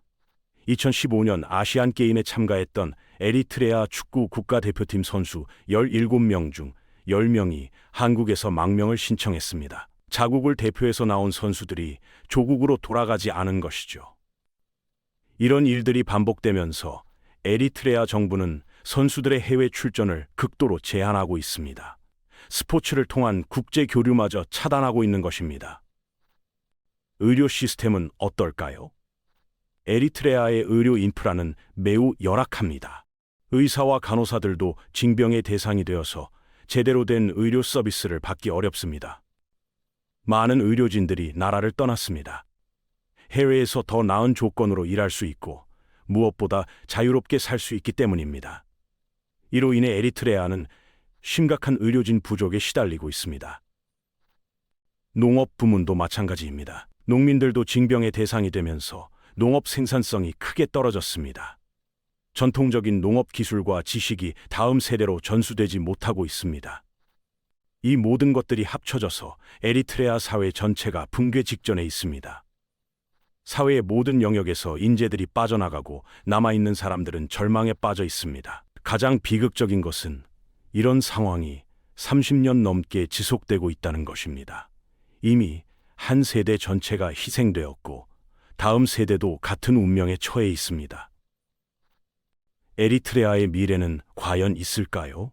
2015년 아시안게임에 참가했던 에리트레아 축구 국가대표팀 선수 17명 중 10명이 한국에서 망명을 신청했습니다. 자국을 대표해서 나온 선수들이 조국으로 돌아가지 않은 것이죠. 이런 일들이 반복되면서 에리트레아 정부는 선수들의 해외 출전을 극도로 제한하고 있습니다. 스포츠를 통한 국제 교류마저 차단하고 있는 것입니다. 의료 시스템은 어떨까요? 에리트레아의 의료 인프라는 매우 열악합니다. 의사와 간호사들도 징병의 대상이 되어서 제대로 된 의료 서비스를 받기 어렵습니다. 많은 의료진들이 나라를 떠났습니다. 해외에서 더 나은 조건으로 일할 수 있고 무엇보다 자유롭게 살 수 있기 때문입니다. 이로 인해 에리트레아는 심각한 의료진 부족에 시달리고 있습니다. 농업 부문도 마찬가지입니다. 농민들도 징병의 대상이 되면서 농업 생산성이 크게 떨어졌습니다. 전통적인 농업 기술과 지식이 다음 세대로 전수되지 못하고 있습니다. 이 모든 것들이 합쳐져서 에리트레아 사회 전체가 붕괴 직전에 있습니다. 사회의 모든 영역에서 인재들이 빠져나가고 남아있는 사람들은 절망에 빠져 있습니다. 가장 비극적인 것은 이런 상황이 30년 넘게 지속되고 있다는 것입니다. 이미 한 세대 전체가 희생되었고 다음 세대도 같은 운명에 처해 있습니다. 에리트레아의 미래는 과연 있을까요?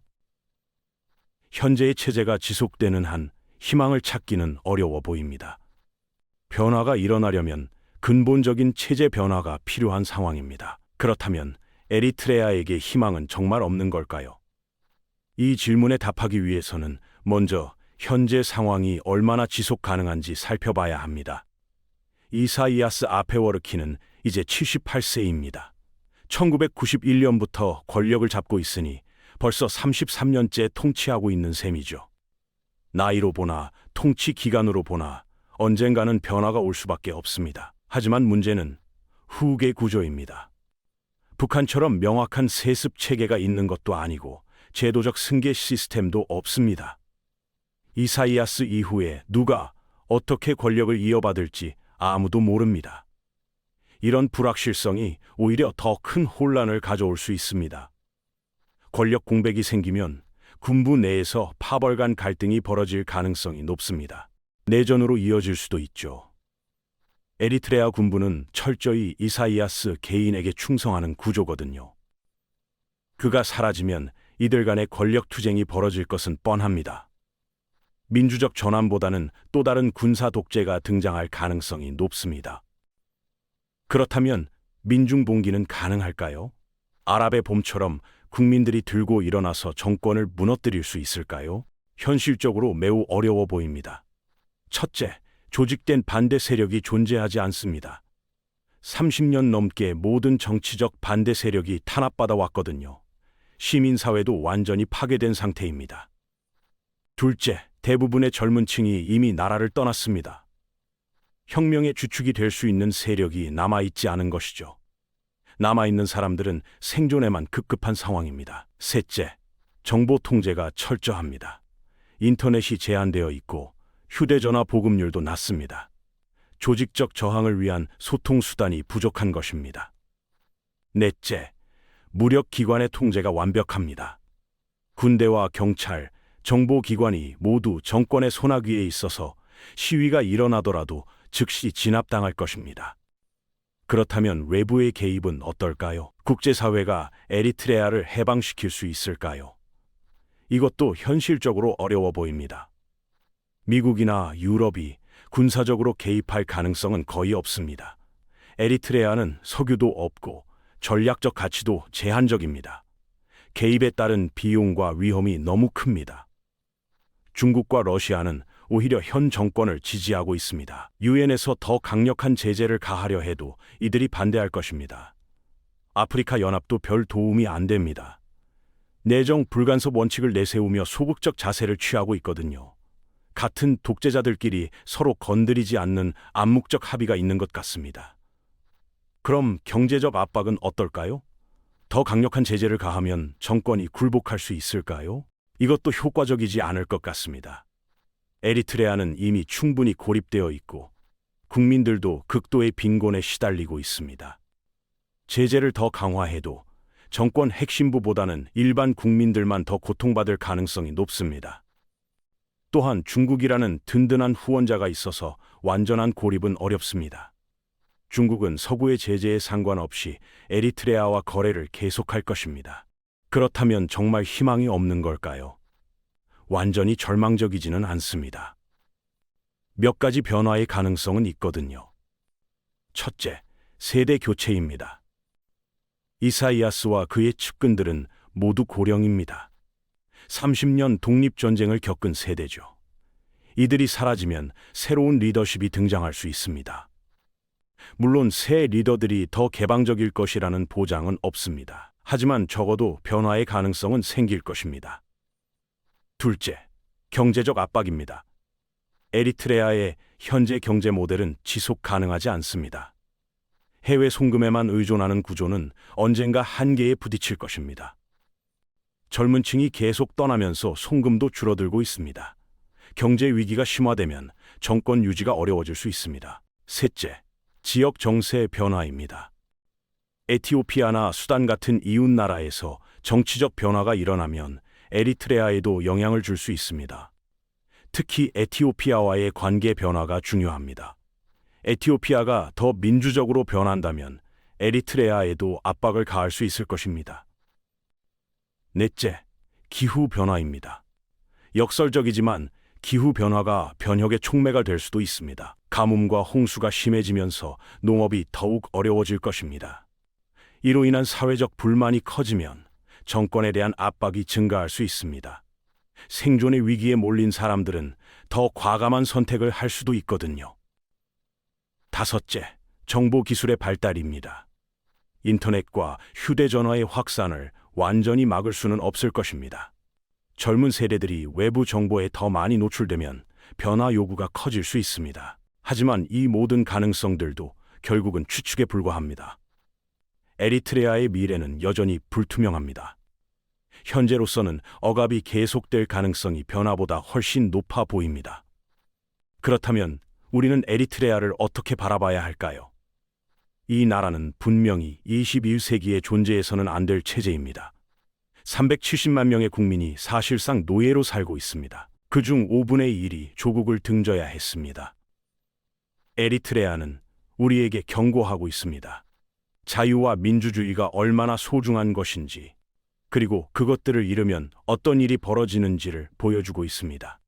현재의 체제가 지속되는 한 희망을 찾기는 어려워 보입니다. 변화가 일어나려면 근본적인 체제 변화가 필요한 상황입니다. 그렇다면 에리트레아에게 희망은 정말 없는 걸까요? 이 질문에 답하기 위해서는 먼저 현재 상황이 얼마나 지속 가능한지 살펴봐야 합니다. 이사이아스 아페워르키는 이제 78세입니다. 1991년부터 권력을 잡고 있으니 벌써 33년째 통치하고 있는 셈이죠. 나이로 보나 통치 기간으로 보나 언젠가는 변화가 올 수밖에 없습니다. 하지만 문제는 후계 구조입니다. 북한처럼 명확한 세습 체계가 있는 것도 아니고 제도적 승계 시스템도 없습니다. 이사이아스 이후에 누가 어떻게 권력을 이어받을지 아무도 모릅니다. 이런 불확실성이 오히려 더 큰 혼란을 가져올 수 있습니다. 권력 공백이 생기면 군부 내에서 파벌 간 갈등이 벌어질 가능성이 높습니다. 내전으로 이어질 수도 있죠. 에리트레아 군부는 철저히 이사이아스 개인에게 충성하는 구조거든요. 그가 사라지면 이들 간의 권력 투쟁이 벌어질 것은 뻔합니다. 민주적 전환보다는 또 다른 군사 독재가 등장할 가능성이 높습니다. 그렇다면 민중봉기는 가능할까요? 아랍의 봄처럼 국민들이 들고 일어나서 정권을 무너뜨릴 수 있을까요? 현실적으로 매우 어려워 보입니다. 첫째, 조직된 반대 세력이 존재하지 않습니다. 30년 넘게 모든 정치적 반대 세력이 탄압받아 왔거든요. 시민사회도 완전히 파괴된 상태입니다. 둘째, 대부분의 젊은 층이 이미 나라를 떠났습니다. 혁명의 주축이 될 수 있는 세력이 남아있지 않은 것이죠. 남아있는 사람들은 생존에만 급급한 상황입니다. 셋째, 정보 통제가 철저합니다. 인터넷이 제한되어 있고 휴대전화 보급률도 낮습니다. 조직적 저항을 위한 소통 수단이 부족한 것입니다. 넷째, 무력기관의 통제가 완벽합니다. 군대와 경찰, 정보기관이 모두 정권의 손아귀에 있어서 시위가 일어나더라도 즉시 진압당할 것입니다. 그렇다면 외부의 개입은 어떨까요? 국제사회가 에리트레아를 해방시킬 수 있을까요? 이것도 현실적으로 어려워 보입니다. 미국이나 유럽이 군사적으로 개입할 가능성은 거의 없습니다. 에리트레아는 석유도 없고 전략적 가치도 제한적입니다. 개입에 따른 비용과 위험이 너무 큽니다. 중국과 러시아는 오히려 현 정권을 지지하고 있습니다. 유엔에서 더 강력한 제재를 가하려 해도 이들이 반대할 것입니다. 아프리카 연합도 별 도움이 안 됩니다. 내정 불간섭 원칙을 내세우며 소극적 자세를 취하고 있거든요. 같은 독재자들끼리 서로 건드리지 않는 암묵적 합의가 있는 것 같습니다. 그럼 경제적 압박은 어떨까요? 더 강력한 제재를 가하면 정권이 굴복할 수 있을까요? 이것도 효과적이지 않을 것 같습니다. 에리트레아는 이미 충분히 고립되어 있고 국민들도 극도의 빈곤에 시달리고 있습니다. 제재를 더 강화해도 정권 핵심부보다는 일반 국민들만 더 고통받을 가능성이 높습니다. 또한 중국이라는 든든한 후원자가 있어서 완전한 고립은 어렵습니다. 중국은 서구의 제재에 상관없이 에리트레아와 거래를 계속할 것입니다. 그렇다면 정말 희망이 없는 걸까요? 완전히 절망적이지는 않습니다. 몇 가지 변화의 가능성은 있거든요. 첫째, 세대 교체입니다. 이사이아스와 그의 측근들은 모두 고령입니다. 30년 독립전쟁을 겪은 세대죠. 이들이 사라지면 새로운 리더십이 등장할 수 있습니다. 물론 새 리더들이 더 개방적일 것이라는 보장은 없습니다. 하지만 적어도 변화의 가능성은 생길 것입니다. 둘째, 경제적 압박입니다. 에리트레아의 현재 경제 모델은 지속 가능하지 않습니다. 해외 송금에만 의존하는 구조는 언젠가 한계에 부딪힐 것입니다. 젊은 층이 계속 떠나면서 송금도 줄어들고 있습니다. 경제 위기가 심화되면 정권 유지가 어려워질 수 있습니다. 셋째, 지역 정세 변화입니다. 에티오피아나 수단 같은 이웃 나라에서 정치적 변화가 일어나면 에리트레아에도 영향을 줄 수 있습니다. 특히 에티오피아와의 관계 변화가 중요합니다. 에티오피아가 더 민주적으로 변한다면 에리트레아에도 압박을 가할 수 있을 것입니다. 넷째, 기후 변화입니다. 역설적이지만 기후 변화가 변혁의 촉매가 될 수도 있습니다. 가뭄과 홍수가 심해지면서 농업이 더욱 어려워질 것입니다. 이로 인한 사회적 불만이 커지면 정권에 대한 압박이 증가할 수 있습니다. 생존의 위기에 몰린 사람들은 더 과감한 선택을 할 수도 있거든요. 다섯째, 정보 기술의 발달입니다. 인터넷과 휴대전화의 확산을 완전히 막을 수는 없을 것입니다. 젊은 세대들이 외부 정보에 더 많이 노출되면 변화 요구가 커질 수 있습니다. 하지만 이 모든 가능성들도 결국은 추측에 불과합니다. 에리트레아의 미래는 여전히 불투명합니다. 현재로서는 억압이 계속될 가능성이 변화보다 훨씬 높아 보입니다. 그렇다면 우리는 에리트레아를 어떻게 바라봐야 할까요? 이 나라는 분명히 21세기에 존재해서는 안 될 체제입니다. 370만 명의 국민이 사실상 노예로 살고 있습니다. 그중 5분의 1이 조국을 등져야 했습니다. 에리트레아는 우리에게 경고하고 있습니다. 자유와 민주주의가 얼마나 소중한 것인지, 그리고 그것들을 잃으면 어떤 일이 벌어지는지를 보여주고 있습니다.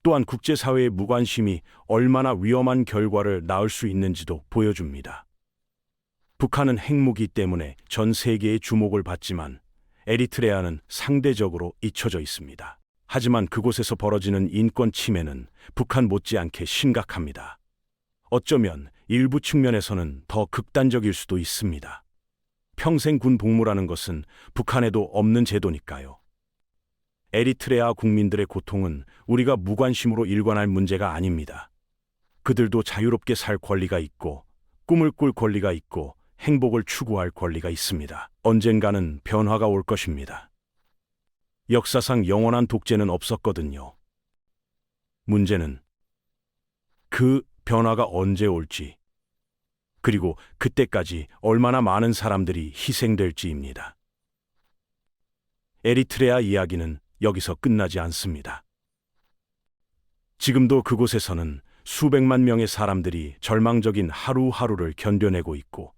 또한 국제사회의 무관심이 얼마나 위험한 결과를 낳을 수 있는지도 보여줍니다. 북한은 핵무기 때문에 전 세계의 주목을 받지만 에리트레아는 상대적으로 잊혀져 있습니다. 하지만 그곳에서 벌어지는 인권 침해는 북한 못지않게 심각합니다. 어쩌면 일부 측면에서는 더 극단적일 수도 있습니다. 평생 군 복무라는 것은 북한에도 없는 제도니까요. 에리트레아 국민들의 고통은 우리가 무관심으로 일관할 문제가 아닙니다. 그들도 자유롭게 살 권리가 있고, 꿈을 꿀 권리가 있고, 행복을 추구할 권리가 있습니다. 언젠가는 변화가 올 것입니다. 역사상 영원한 독재는 없었거든요. 문제는 그 변화가 언제 올지, 그리고 그때까지 얼마나 많은 사람들이 희생될지입니다. 에리트레아 이야기는 여기서 끝나지 않습니다. 지금도 그곳에서는 수백만 명의 사람들이 절망적인 하루하루를 견뎌내고 있고,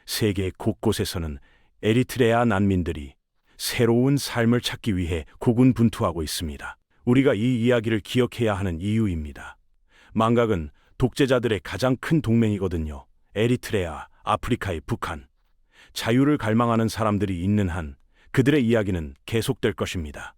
세계 곳곳에서는 에리트레아 난민들이 새로운 삶을 찾기 위해 고군분투하고 있습니다. 우리가 이 이야기를 기억해야 하는 이유입니다. 망각은 독재자들의 가장 큰 동맹이거든요. 에리트레아, 아프리카의 북한. 자유를 갈망하는 사람들이 있는 한 그들의 이야기는 계속될 것입니다.